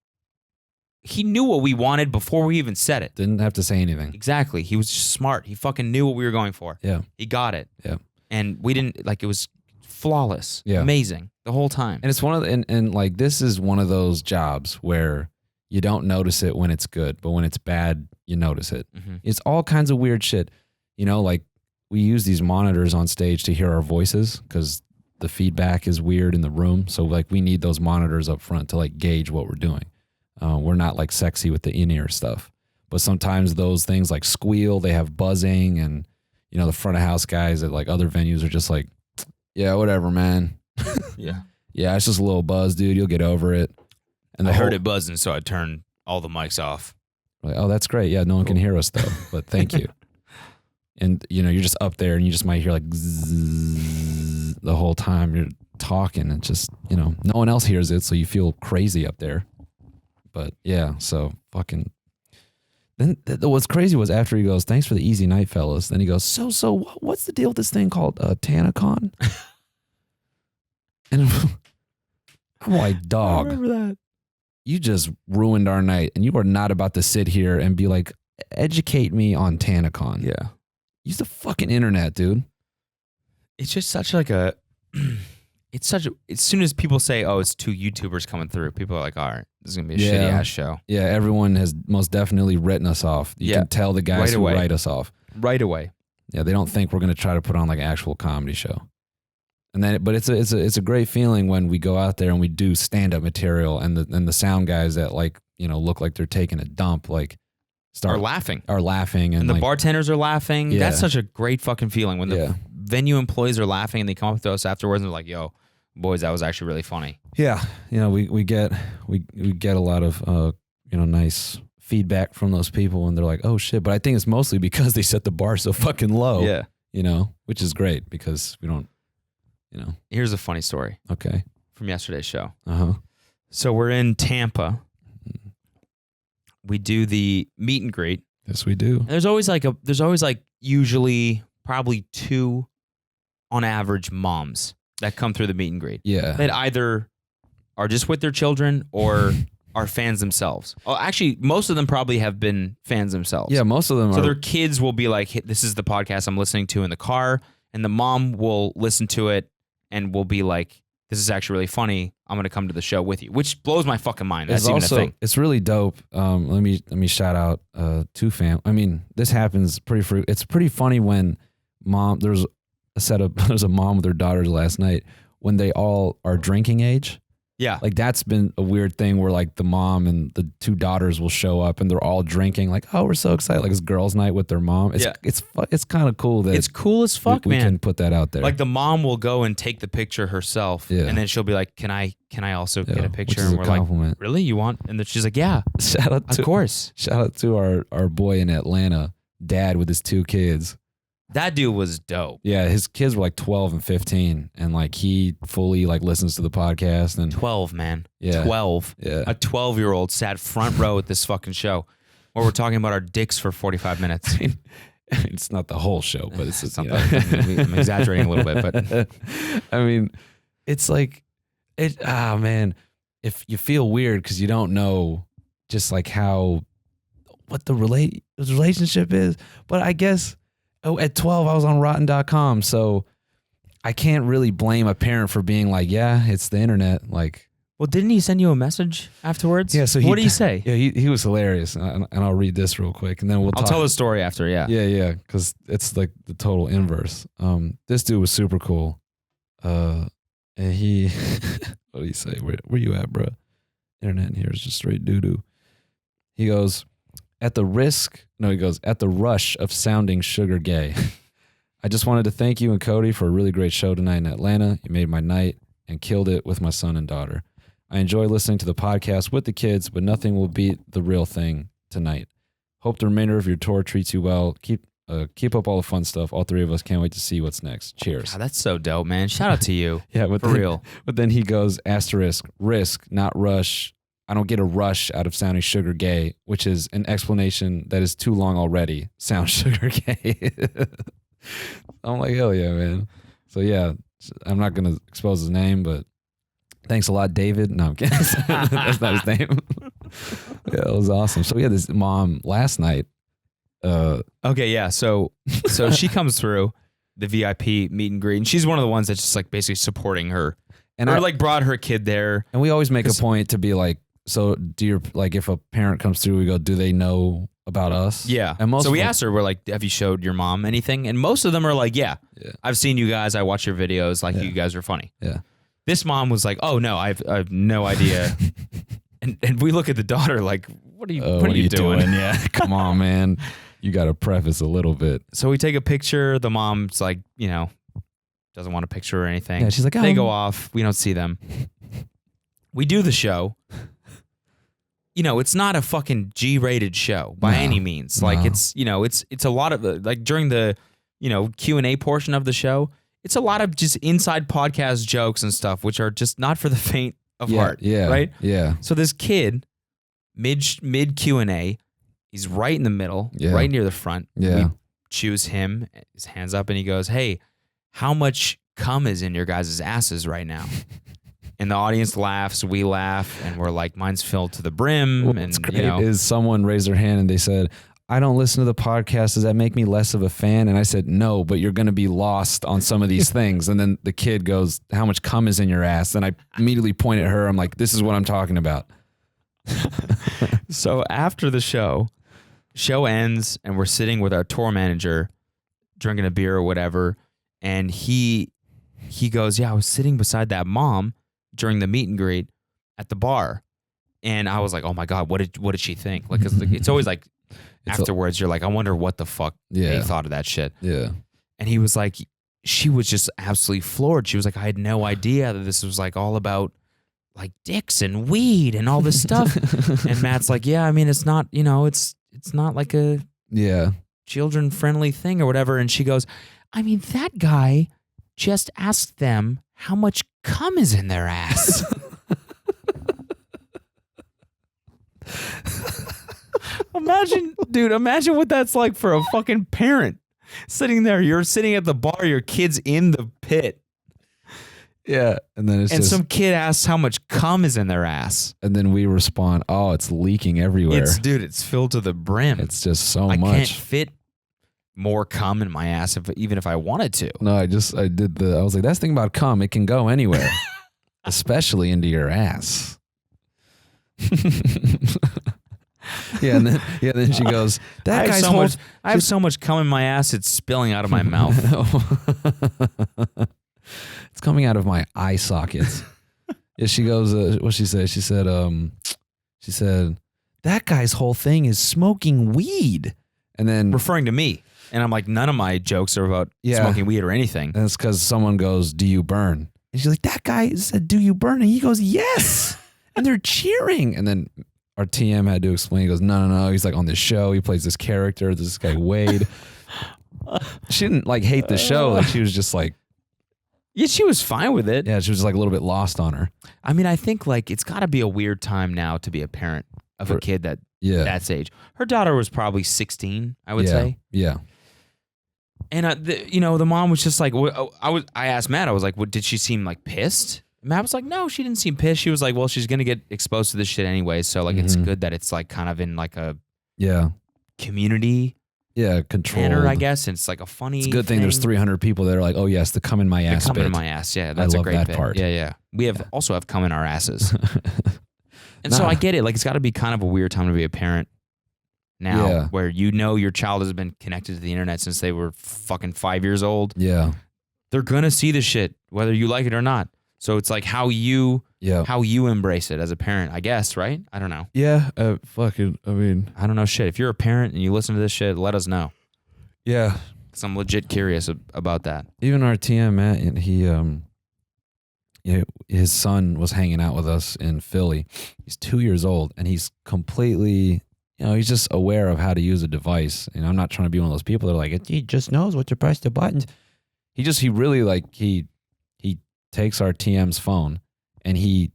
he knew what we wanted before we even said it. Didn't have to say anything. Exactly. He was just smart. He fucking knew what we were going for. Yeah. He got it. Yeah. And we didn't, like, it was flawless. Yeah. Amazing. The whole time. And it's one of the, and like, this is one of those jobs where you don't notice it when it's good, but when it's bad, you notice it. Mm-hmm. It's all kinds of weird shit. You know, like we use these monitors on stage to hear our voices because the feedback is weird in the room. So like we need those monitors up front to like gauge what we're doing. We're not like sexy with the in-ear stuff, But sometimes those things like squeal, they have buzzing, and the front of house guys at like other venues are just like, yeah, whatever, man. Yeah. Yeah, it's just a little buzz, dude. You'll get over it. And I heard it buzzing, so I turned all the mics off. Like, oh, that's great. Yeah, no one can hear us though, but thank you. And you're just up there, and you just might hear like zzz the whole time you're talking, and just no one else hears it, so you feel crazy up there. But yeah, so fucking. Then what's crazy was after he goes, "Thanks for the easy night, fellas." Then he goes, "So what's the deal with this thing called TanaCon?" And I'm like, dog, I remember that. You just ruined our night, and you are not about to sit here and be like, educate me on TanaCon. Yeah. Use the fucking internet, dude. It's just such like a, it's such a, as soon as people say, oh, it's two YouTubers coming through, people are like, all right, this is going to be a shitty ass show. Yeah, everyone has most definitely written us off. You can tell the guys who write us off. Right away. Yeah, they don't think we're going to try to put on like an actual comedy show. And then, but it's a great feeling when we go out there and we do stand up material, and the sound guys that look like they're taking a dump are laughing, and the bartenders are laughing. Yeah. That's such a great fucking feeling when the venue employees are laughing and they come up to us afterwards and they're like, "Yo, boys, that was actually really funny." Yeah, we get a lot of nice feedback from those people, and they're like, "Oh shit!" But I think it's mostly because they set the bar so fucking low. Yeah, which is great because we don't. Here's a funny story. Okay. From yesterday's show. Uh-huh. So we're in Tampa. We do the meet and greet. Yes, we do. And there's always usually probably 2 on average moms that come through the meet and greet. Yeah. That either are just with their children or are fans themselves. Oh, actually, most of them probably have been fans themselves. Yeah, most of them So their kids will be like, hey, this is the podcast I'm listening to in the car. And the mom will listen to it and will be like, this is actually really funny. I'm going to come to the show with you, which blows my fucking mind. That's even a thing. It's really dope. Let me shout out to fam. I mean, this happens it's pretty funny when there's a mom with her daughters last night when they all are drinking age. Yeah. Like that's been a weird thing where like the mom and the 2 daughters will show up and they're all drinking like, oh, we're so excited. Like it's girls' night with their mom. It's kind of cool that it's cool as fuck, we man. can put that out there. Like the mom will go and take the picture herself, and then she'll be like, "Can I also get a picture?" Which is and we're compliment. like, "Really? You want?" And then she's like, "Yeah." Of course. Shout out to our boy in Atlanta, dad with his 2 kids. That dude was dope. Yeah, his kids were like 12 and 15, and like he fully like listens to the podcast. And 12, man. Yeah. 12. Yeah. A 12-year-old sat front row at this fucking show where we're talking about our dicks for 45 minutes. I mean, it's not the whole show, but it's something. I'm exaggerating a little bit, but I mean, it's like man, if you feel weird because you don't know just like what the relationship is, but I guess. Oh, at 12, I was on rotten.com, so I can't really blame a parent for being like, yeah, it's the internet. Like, well, didn't he send you a message afterwards? Yeah. So what did he say? Yeah, he was hilarious, and I'll read this real quick, and then I'll tell the story after. Yeah. Yeah, because it's like the total inverse. This dude was super cool. And he, what did he say? Where you at, bro? Internet in here is just straight doo doo. He goes. At the rush of sounding sugar gay. I just wanted to thank you and Cody for a really great show tonight in Atlanta. You made my night and killed it with my son and daughter. I enjoy listening to the podcast with the kids, but nothing will beat the real thing tonight. Hope the remainder of your tour treats you well. Keep up all the fun stuff. All 3 of us can't wait to see what's next. Cheers. God, that's so dope, man. Shout out to you. Yeah, for real. But then he goes, asterisk, risk, not rush. I don't get a rush out of sounding sugar gay, which is an explanation that is too long already. Sound sugar gay. I'm like, hell yeah, man. So yeah, I'm not going to expose his name, but thanks a lot, David. No, I'm kidding. That's not his name. Yeah, it was awesome. So we had this mom last night. Okay, yeah. So she comes through the VIP meet and greet, and she's one of the ones that's just like basically supporting her. And I like brought her kid there. And we always make a point to be like, so do you like if a parent comes through, we go, do they know about us? Yeah. And so we asked her, we're like, have you showed your mom anything? And most of them are like, yeah. I've seen you guys. I watch your videos. Like you guys are funny. Yeah. This mom was like, oh no, I have no idea. and we look at the daughter like, what are you doing? Yeah, come on, man. You got to preface a little bit. So we take a picture. The mom's like, doesn't want a picture or anything. Yeah, she's like, they go off. We don't see them. We do the show. It's not a fucking G-rated show by any means. Like it's a lot of like during the, Q&A portion of the show, it's a lot of just inside podcast jokes and stuff, which are just not for the faint of heart. Yeah. Right. Yeah. So this kid, mid Q&A, he's right in the middle, right near the front. Yeah. We choose him, his hands up, and he goes, "Hey, how much cum is in your guys' asses right now?" And the audience laughs, we laugh, and we're like, "Mine's filled to the brim." What's great is someone raised their hand and they said, "I don't listen to the podcast. Does that make me less of a fan?" And I said, "No, but you're going to be lost on some of these things." And then the kid goes, "How much cum is in your ass?" And I immediately point at her. I'm like, "This is what I'm talking about." So after the show ends, and we're sitting with our tour manager, drinking a beer or whatever, and he goes, "Yeah, I was sitting beside that mom during the meet and greet at the bar," and I was like, "Oh my god, what did she think?" Like, 'cause it's always like afterwards, you're like, "I wonder what the fuck they thought of that shit." Yeah. And he was like, she was just absolutely floored. She was like, "I had no idea that this was like all about like dicks and weed and all this stuff." And Matt's like, "Yeah, I mean, it's not, it's not like a children friendly thing or whatever." And she goes, "I mean, that guy just asked them how much cum is in their ass." Imagine what that's like for a fucking parent sitting there. You're sitting at the bar, your kid's in the pit. Yeah. And then some kid asks how much cum is in their ass. And then we respond, "Oh, it's leaking everywhere." It's filled to the brim. It's just so much. I can't fit more cum in my ass even if I wanted to. No, I was like, that's the thing about cum. It can go anywhere, especially into your ass. Then she goes, "That guy's I have so much cum in my ass, it's spilling out of my mouth." It's coming out of my eye sockets. Yeah, she goes, what she said? She said, "That guy's whole thing is smoking weed." And then referring to me. And I'm like, none of my jokes are about smoking weed or anything. And it's because someone goes, "Do you burn?" And she's like, "That guy said, 'Do you burn?' And he goes, 'Yes.' And they're cheering." And then our TM had to explain. He goes, No. He's like on this show. He plays this character. This guy, Wade. She didn't like hate the show. Like, she was just like. Yeah, she was fine with it. Yeah, she was just like a little bit lost on her. I mean, I think like it's got to be a weird time now to be a parent of a kid that's age. Her daughter was probably 16, I would say. Yeah. And the mom was just like, I asked Matt, I was like, did she seem like pissed? Matt was like, no, she didn't seem pissed. She was like, well, she's gonna get exposed to this shit anyway, so like it's good that it's like kind of in like a community controlled manner, I guess. And it's like a funny. It's a good thing. There's 300 people that are like, "Oh yes, the cum in my ass." Cum bit. in my ass, yeah, that's a great that bit. part. Yeah. We also have cum in our asses, and so I get it. Like it's got to be kind of a weird time to be a parent now, where your child has been connected to the internet since they were fucking 5 years old. Yeah, they're gonna see the shit whether you like it or not. So it's like how you embrace it as a parent, I guess, right? I don't know. Yeah, fucking. I mean, I don't know shit. If you're a parent and you listen to this shit, let us know. Yeah, because I'm legit curious about that. Even our TM Matt, and his son was hanging out with us in Philly. He's 2 years old, and he's completely, he's just aware of how to use a device. And I'm not trying to be one of those people that are like, he just knows what to press the buttons. He really like he takes our TM's phone and he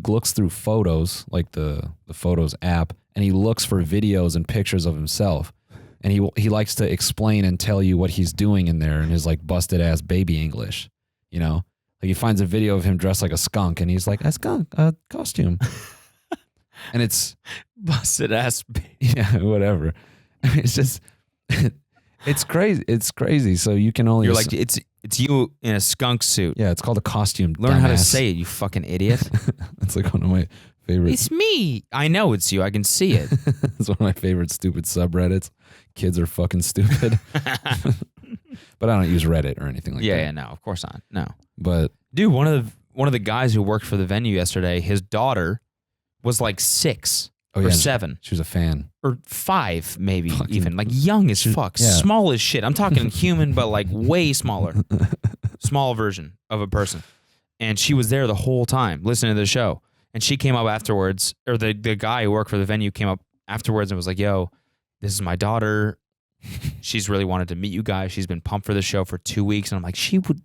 looks through photos, like the Photos app, and he looks for videos and pictures of himself. And he likes to explain and tell you what he's doing in there in his like busted ass baby English, Like he finds a video of him dressed like a skunk and he's like, "A skunk, a costume." And it's busted ass baby. Yeah, whatever. It's just it's crazy. It's crazy. So you can only You're like it's you in a skunk suit. Yeah, it's called a costume. Learn how to say it, you fucking idiot. It's like one of my favorite. It's me. I know it's you. I can see it. It's one of my favorite stupid subreddits. Kids are fucking stupid. But I don't use Reddit or anything like that. Yeah, no, of course not. No. But dude, one of the guys who worked for the venue yesterday, his daughter was like 6. Oh, or yeah. 7 She was a fan. or 5, maybe Fucking- even like young as fuck, yeah. small as shit. I'm talking human, but like way smaller, small version of a person. And she was there the whole time listening to the show. And she came up afterwards, or the guy who worked for the venue came up afterwards and was like, "Yo, this is my daughter. She's really wanted to meet you guys. She's been pumped for the show for 2 weeks." And I'm like, "She would."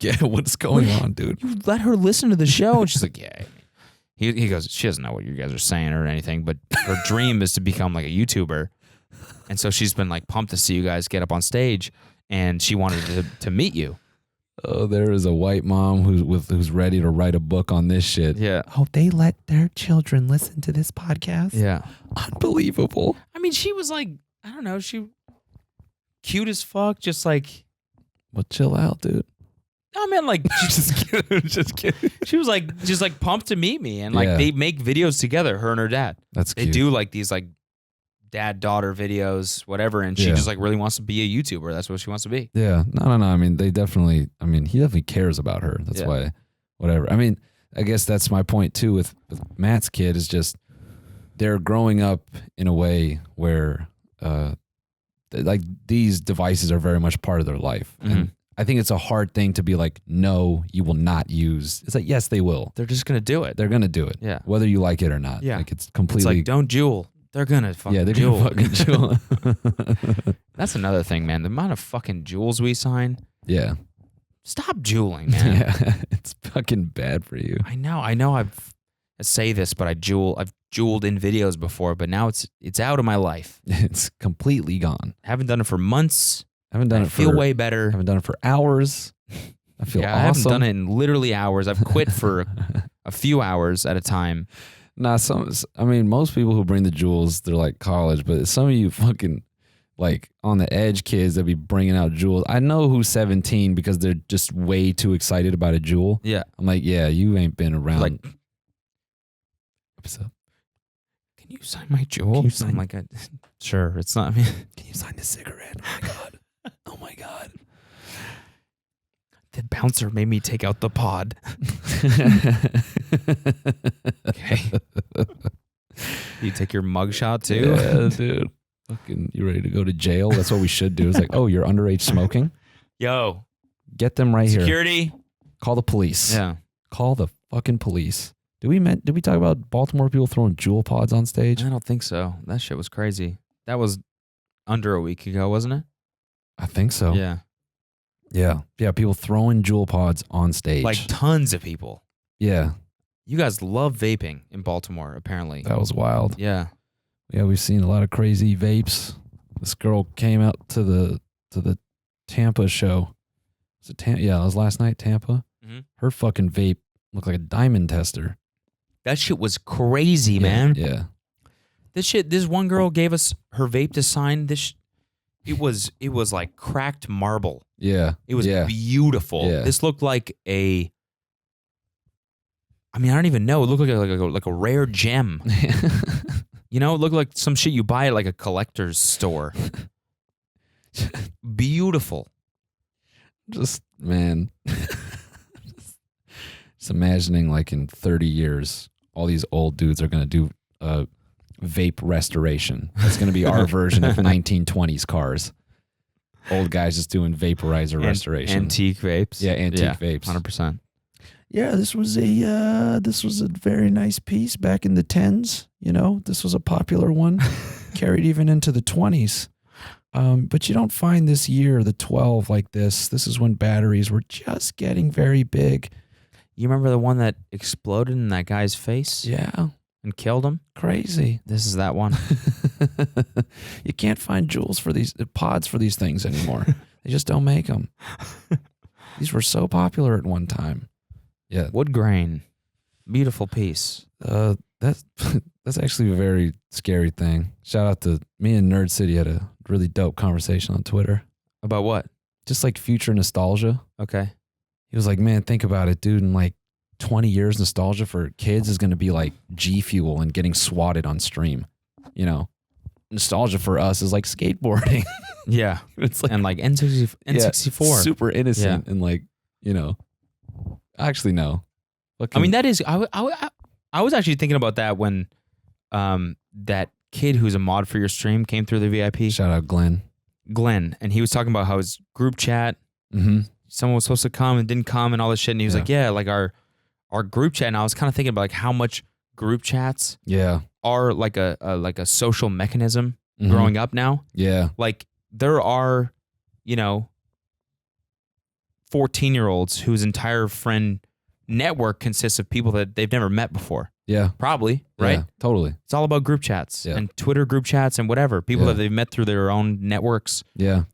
Yeah, what's going on, dude? You let her listen to the show, and she's like, "Yeah." He goes, "She doesn't know what you guys are saying or anything, but her dream is to become like a YouTuber, and so she's been like pumped to see you guys get up on stage, and she wanted to meet you." Oh, there is a white mom who's ready to write a book on this shit. Yeah. Oh, they let their children listen to this podcast? Yeah. Unbelievable. I mean, she was like, I don't know, she cute as fuck, just like. Well, chill out, dude. I mean, like, Just kidding. she was like, just like pumped to meet me, and like Yeah. they make videos together, her and her dad. That's They cute. do like these like dad-daughter videos, whatever, and she Yeah. just like really wants to be a YouTuber. That's what she wants to be. Yeah. No. I mean, he definitely cares about her. That's Yeah. why, whatever. I mean, I guess that's my point too with Matt's kid is just they're growing up in a way where like these devices are very much part of their life. Mhm. And I think it's a hard thing to be like, no, you will not use. It's like, yes, they will. They're just gonna do it. They're going to do it. Yeah. Whether you like it or not. Yeah. Like it's It's completely. like, don't jewel. They're gonna fucking yeah, they're jewel. going to fucking jewel. That's another thing, man. The amount of fucking jewels we sign. Yeah. Stop jeweling, man. Yeah. It's fucking bad for you. I know. I say this, but I've jeweled in videos before, but now it's out of my life. It's completely gone. Haven't done it for months. Haven't done I it feel for way better. haven't done it for hours. I feel Yeah, awesome. I haven't done it in literally hours. I've quit for a few hours at a time. Nah, most people who bring the jewels, they're like college, but some of you fucking like on the edge kids that be bringing out jewels. I know who's 17 because they're just way too excited about a jewel. Yeah. I'm like, yeah, you ain't been around. Like, what's up? can you sign my jewel? Can you sign- I'm like, sure. It's not me. Can you sign this cigarette? Oh my god. Oh my god. The bouncer made me take out the pod. Okay. You take your mugshot too? Yeah, dude. Fucking, you ready to go to jail? That's what we should do. It's like, oh, you're underage smoking? Yo, Get them right here. security. Call the police. Yeah. Call the fucking police. Did we talk about Baltimore people throwing jewel pods on stage? I don't think so. That shit was crazy. That was under a week ago, wasn't it? I think so. Yeah. Yeah. Yeah. People throwing jewel pods on stage. Like tons of people. yeah. You guys love vaping in Baltimore, apparently. That was wild. Yeah. Yeah. We've seen a lot of crazy vapes. This girl came out to the Tampa show. Was it yeah, it was last night, Tampa. Mhm. Her fucking vape looked like a diamond tester. That shit was crazy, man. Yeah. This one girl gave us her vape to sign. It was like cracked marble. Yeah. It was yeah. beautiful. Yeah. This looked like I don't even know. It looked like a rare gem. You know, it looked like some shit you buy at like a collector's store. Beautiful. Just, man. Just imagining like in 30 years, all these old dudes are going to do vape restoration. That's going to be our version of 1920s cars. Old guys just doing vaporizer restoration. Antique vapes. Yeah, antique vapes. 100%. Yeah, this was a very nice piece back in the 10s. You know, this was a popular one, carried even into the 20s. But you don't find this year, the 12 like this. This is when batteries were just getting very big. You remember the one that exploded in that guy's face Yeah, and killed him? crazy. This is that one. You can't find jewels for these pods for these things anymore. They just don't make them. These were so popular at one time. Yeah, Wood grain. Beautiful piece. that's actually a very scary thing. Shout out to me and Nerd City had a really dope conversation on Twitter. About what? Just like future nostalgia. Okay. He was like, man, think about it, dude. In like 20 years, nostalgia for kids is going to be like G Fuel and getting swatted on stream. You know, nostalgia for us is like skateboarding. Yeah. It's like, And like N64. super innocent and like, you know, actually, no. I mean, that is, I was actually thinking about that when that kid who's a mod for your stream came through the VIP. Shout out Glenn. And he was talking about how his group chat, someone was supposed to come and didn't come and all this shit. And he was like, yeah, like our group chat. And I was kind of thinking about like how much group chats are like a social mechanism growing up now. Yeah. Like there are, 14-year-olds whose entire friend network consists of people that they've never met before. Yeah. Probably, right? Yeah, totally. It's all about group chats and Twitter group chats and whatever. People that they've met through their own networks. Yeah.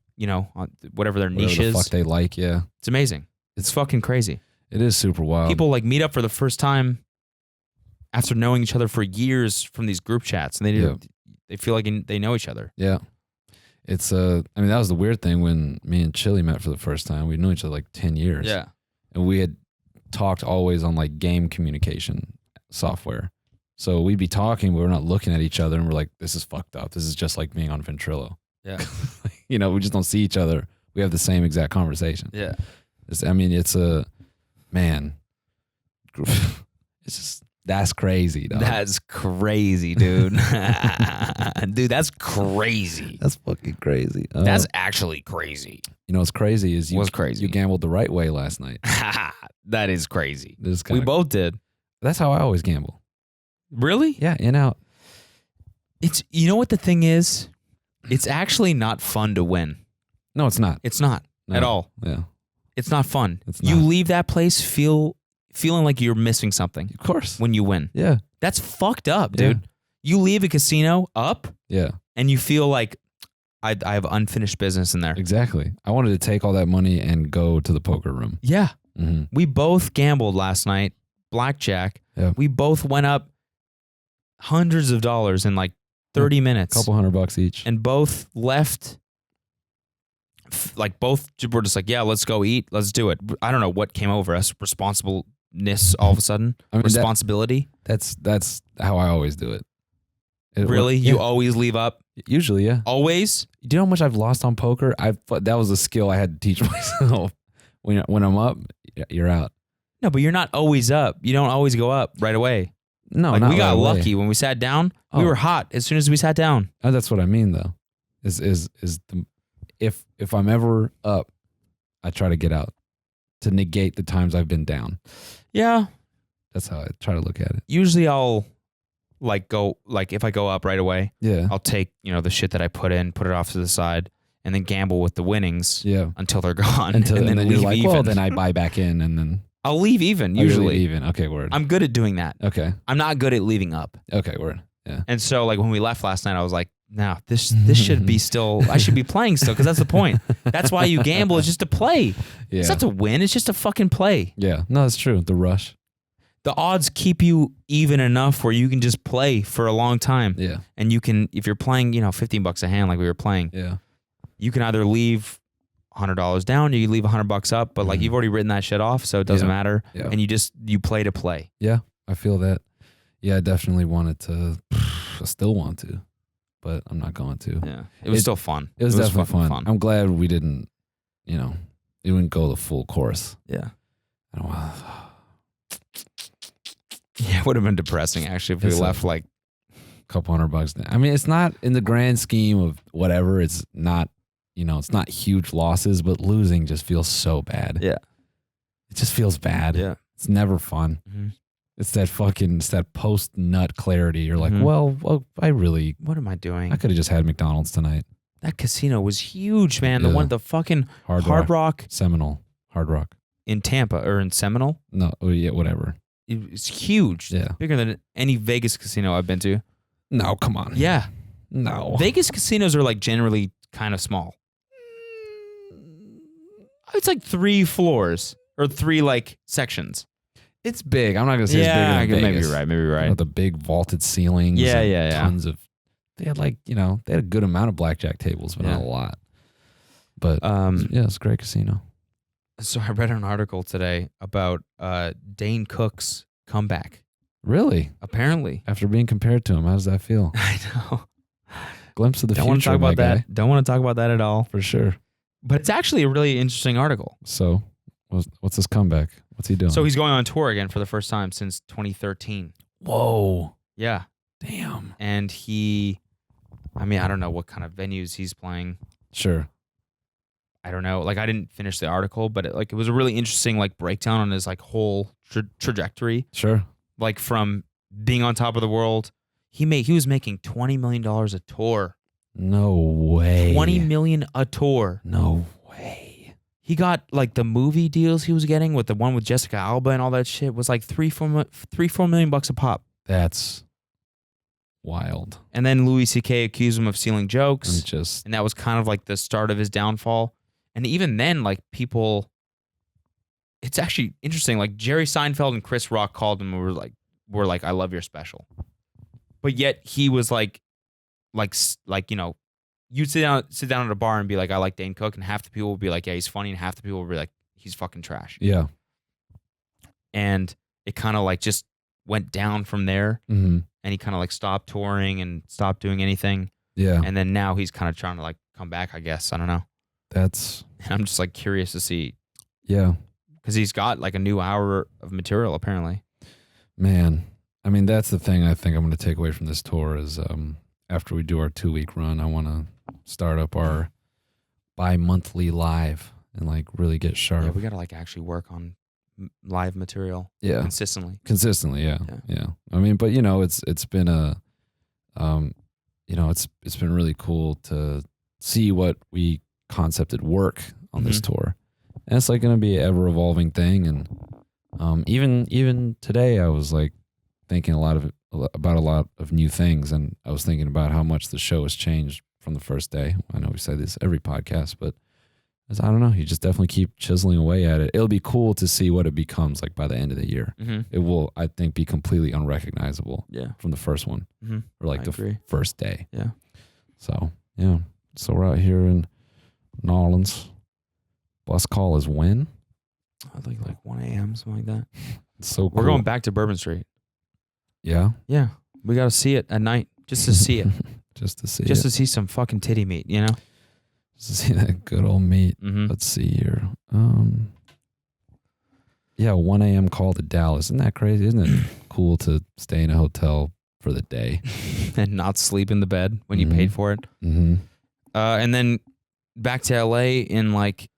Whatever their niche the is. Fuck they like, yeah. It's amazing. It's fucking crazy. It is super wild. People like meet up for the first time after knowing each other for years from these group chats, and they feel like they know each other. Yeah. It's I mean, that was the weird thing when me and Chili met for the first time. We'd known each other like 10 years. Yeah. And we had talked always on like game communication software. So we'd be talking, but we're not looking at each other, and we're like, this is fucked up. This is just like being on Ventrilo. Yeah. We just don't see each other. We have the same exact conversation. Yeah. It's man. It's just, that's crazy, dog. That's crazy, dude. Dude, that's crazy. That's fucking crazy. That's actually crazy. What's crazy is crazy? You gambled the right way last night. That is crazy. We both did. That's how I always gamble. Really? Yeah, in out. It's what the thing is? It's actually not fun to win. No, it's not. It's not at all. Yeah. It's not fun. It's You not. leave that place feeling like you're missing something. Of course. When you win. Yeah. That's fucked up, dude. You leave a casino up. Yeah. And you feel like I have unfinished business in there. Exactly. I wanted to take all that money and go to the poker room. Yeah. Mm-hmm. We both gambled last night, blackjack. Yeah. We both went up hundreds of dollars in like 30 minutes. A couple $100 each. And both left, both were just like, yeah, let's go eat. Let's do it. I don't know what came over us. Responsibleness all of a sudden. Responsibility. That's how I always do it. Really? You always leave up? Usually, yeah. Always? Do you know how much I've lost on poker? That was a skill I had to teach myself. When I'm up, you're out. No, but you're not always up. You don't always go up right away. No, we got right lucky when we sat down. We were hot as soon as we sat down. Oh, that's what I mean, though. If I'm ever up, I try to get out to negate the times I've been down. Yeah, that's how I try to look at it. Usually, I'll if I go up right away. Yeah, I'll take the shit that I put it off to the side, and then gamble with the winnings. Yeah, until they're gone, and then leave you're like, even. well, then I buy back in, and then. I'll leave even, usually. Leave even. Okay, word. I'm good at doing that. Okay. I'm not good at leaving up. Okay, word. Yeah. And so, when we left last night, I was like, no, this should be still, I should be playing still, because that's the point. That's why you gamble, is just to play. Yeah. It's not to win, it's just to fucking play. Yeah. No, that's true. The rush. The odds keep you even enough where you can just play for a long time. Yeah. And you can, if you're playing, $15 a hand like we were playing, you can either leave $100 down, you leave $100 up, but you've already written that shit off, so it doesn't matter. Yeah. And you play to play. Yeah, I feel that. Yeah, I definitely wanted to. I still want to, but I'm not going to. Yeah, it was still fun. It was definitely fun. I'm glad we didn't. We didn't go the full course. Yeah. Yeah, it would have been depressing actually if we left a couple $100. I mean, it's not in the grand scheme of whatever. It's not. It's not huge losses, but losing just feels so bad. Yeah. It just feels bad. Yeah. It's never fun. Mm-hmm. It's that post-nut clarity. You're like, well, what am I doing? I could have just had McDonald's tonight. That casino was huge, man. The fucking Hard Rock. Seminole. Hard Rock. In Tampa or in Seminole? No, yeah, whatever. It's huge. Yeah. Bigger than any Vegas casino I've been to. No, come on. Yeah. No. Vegas casinos are generally kind of small. It's 3 floors or 3 sections. It's big. I'm not gonna say it's bigger than Vegas. Maybe you're right. The big vaulted ceilings. Yeah. Tons of. They had they had a good amount of blackjack tables, but not a lot. But it's a great casino. So I read an article today about Dane Cook's comeback. Really? Apparently. After being compared to him, how does that feel? I know. Glimpse of the future. Don't want to talk about that. Don't want to talk about that at all. For sure. But it's actually a really interesting article. So, what's his comeback? What's he doing? So he's going on tour again for the first time since 2013. Whoa. Yeah. Damn. And I don't know what kind of venues he's playing. Sure. I don't know. Like, I didn't finish the article, but it was a really interesting like breakdown on his like whole trajectory. Sure. Like from being on top of the world, he was making $20 million a tour. No way. $20 million a tour. No way. He got like the movie deals he was getting with the one with Jessica Alba and all that shit was like $4 million a pop. That's wild. And then Louis C.K. accused him of stealing jokes. And that was kind of like the start of his downfall. And even then, like people, it's actually interesting. Like Jerry Seinfeld and Chris Rock called him and were like, I love your special. But yet he was like, you know, you'd sit down at a bar and be like, I like Dane Cook. And half the people would be like, yeah, he's funny. And half the people would be like, he's fucking trash. Yeah. And it kind of like just went down from there. Mm-hmm. And he kind of like stopped touring and stopped doing anything. Yeah. And then now he's kind of trying to like come back, I guess. I don't know. And I'm just like curious to see. Yeah. Because he's got like a new hour of material apparently. Man. I mean, that's the thing I think I'm going to take away from this tour is after we do our 2-week run, I want to start up our bi-monthly live and like really get sharp. Yeah, we got to like actually work on live material. Yeah. Consistently. Yeah. I mean, but you know, it's been it's been really cool to see what we concepted work on this tour. And it's like going to be an ever evolving thing. And even today I was like thinking about a lot of new things. And I was thinking about how much the show has changed from the first day. I know we say this every podcast, but I don't know. You just definitely keep chiseling away at it. It'll be cool to see what it becomes like by the end of the year. Mm-hmm. It will, I think, be completely unrecognizable from the first one or like the first day. Yeah. So, yeah. So we're out here in New Orleans. Bus call is when? I think like 1 a.m., something like that. It's so cool. We're going back to Bourbon Street. Yeah? Yeah. We got to see it at night just to see it. Just to see some fucking titty meat, you know? Just to see that good old meat. Mm-hmm. Let's see here. Yeah, 1 a.m. call to Dallas. Isn't that crazy? Isn't it cool to stay in a hotel for the day? And not sleep in the bed when you paid for it. Mm-hmm. And then back to LA in like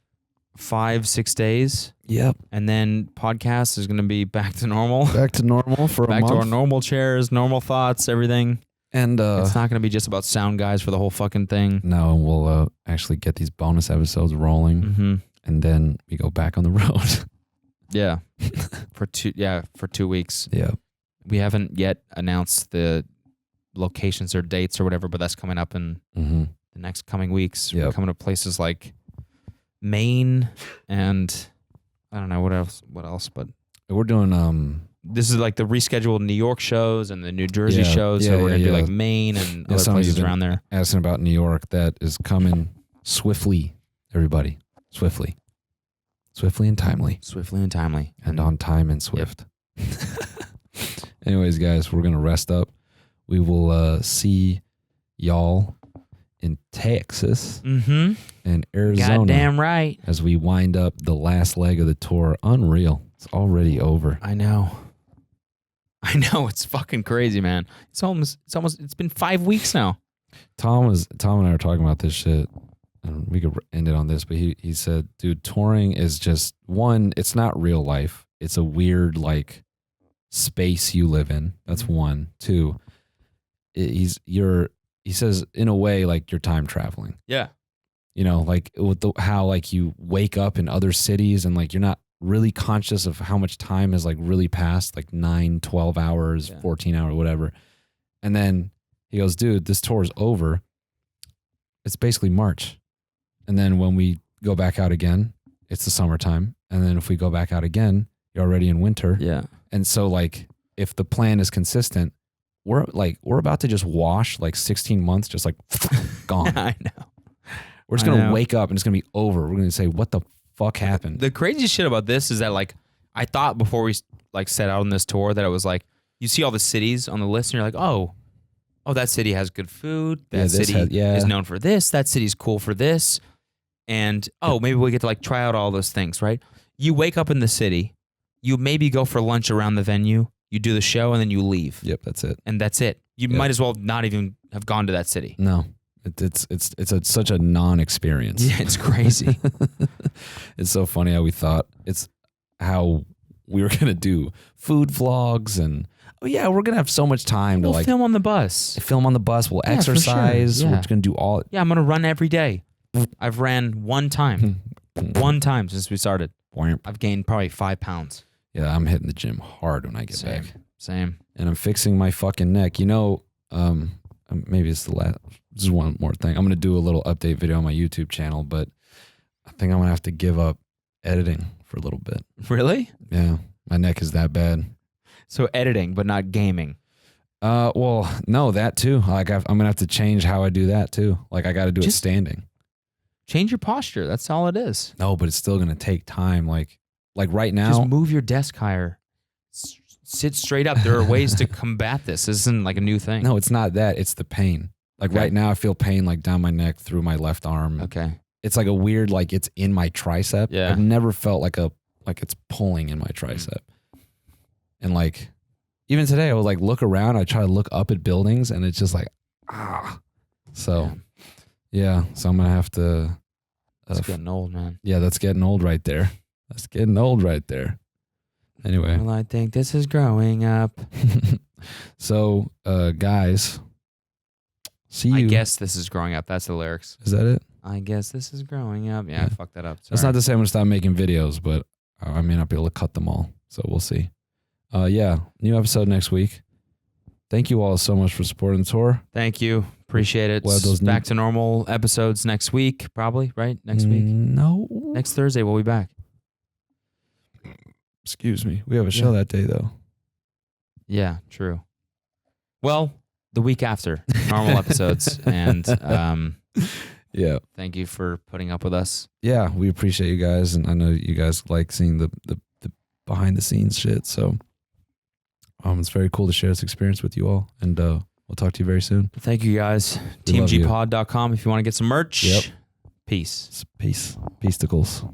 5-6 days. Yep. And then podcast is going to be back to normal. Back to normal for a month. Back to our normal chairs, normal thoughts, everything. And it's not going to be just about sound guys for the whole fucking thing. No, we'll actually get these bonus episodes rolling. Mm-hmm. And then we go back on the road. Yeah. for 2 weeks. Yeah. We haven't yet announced the locations or dates or whatever, but that's coming up in the next coming weeks. Yep. We're coming to places like Maine and I don't know what else, but we're doing this is like the rescheduled New York shows and the New Jersey shows. So we're gonna do like Maine and other places around there. Asking about New York, that is coming swiftly, everybody. Swiftly and timely. And on time and swift. Yep. Anyways, guys, we're gonna rest up. We will see y'all in Texas and Arizona. Goddamn right. As we wind up the last leg of the tour. Unreal. It's already over. I know. It's fucking crazy, man. It's been 5 weeks now. Tom and I were talking about this shit, and we could end it on this, but he said, dude, touring is just one, it's not real life. It's a weird space you live in. That's one. Two, he says in a way like you're time traveling. Yeah. You know, like with how like you wake up in other cities and like you're not really conscious of how much time has like really passed, like 9, 12 hours, 14 hours, whatever. And then he goes, dude, this tour is over. It's basically March. And then when we go back out again, it's the summertime. And then if we go back out again, you're already in winter. Yeah. And so like, if the plan is consistent, we're about to just wash like 16 months, just like gone. I know. We're just going to wake up and it's going to be over. We're going to say, what the fuck happened? The craziest shit about this is that like, I thought before we like set out on this tour that it was like, you see all the cities on the list and you're like, oh, that city has good food. That city is known for this. That city's cool for this. And maybe we get to like try out all those things, right? You wake up in the city. You maybe go for lunch around the venue. you do the show, and then you leave. Yep, that's it. And that's it. You might as well not even have gone to that city. No, it's such a non-experience. Yeah, it's crazy. It's so funny how we thought it's how we were gonna do food vlogs and we're gonna have so much time We'll to film on the bus. film on the bus. We'll Yeah, for sure. exercise. Yeah. We're gonna do all. Yeah, I'm gonna run every day. I've ran one time since we started. I've gained probably 5 pounds. Yeah, I'm hitting the gym hard when I get back. Same. And I'm fixing my fucking neck. Maybe it's the last. Just one more thing. I'm gonna do a little update video on my YouTube channel, but I think I'm gonna have to give up editing for a little bit. Really? Yeah, my neck is that bad. So editing, but not gaming. Well, no, that too. Like I'm gonna have to change how I do that too. Like I got to do it Just standing. Change your posture. That's all it is. No, but it's still gonna take time. Like right now. Just move your desk higher. Sit straight up. There are ways to combat this. This isn't like a new thing. No, it's not that. It's the pain. Like right now, I feel pain like down my neck through my left arm. Okay. It's like a weird, like it's in my tricep. Yeah. I've never felt like it's pulling in my tricep. And like, even today, I would like look around. I try to look up at buildings, and it's just like, So, yeah. So I'm gonna have to. That's getting old, man. Yeah, that's getting old right there. That's getting old right there. Anyway. Well, I think this is growing up. So, guys, see you. I guess this is growing up. That's the lyrics. Is that it? I guess this is growing up. Yeah, I fucked that up. Sorry. That's not to say I'm gonna stop making videos, but I may not be able to cut them all. So we'll see. New episode next week. Thank you all so much for supporting the tour. Thank you. Appreciate it. We'll have those back to normal episodes next week, probably, right? Next week? No. Next Thursday, we'll be back. Excuse me. We have a show that day, though. Yeah, true. Well, the week after, normal episodes. And yeah. Thank you for putting up with us. Yeah, we appreciate you guys. And I know you guys like seeing the behind the scenes shit. So it's very cool to share this experience with you all. And we'll talk to you very soon. Thank you guys. We love you. TeamGpod.com if you want to get some merch. Yep. Peace. Peace. Peacetacles.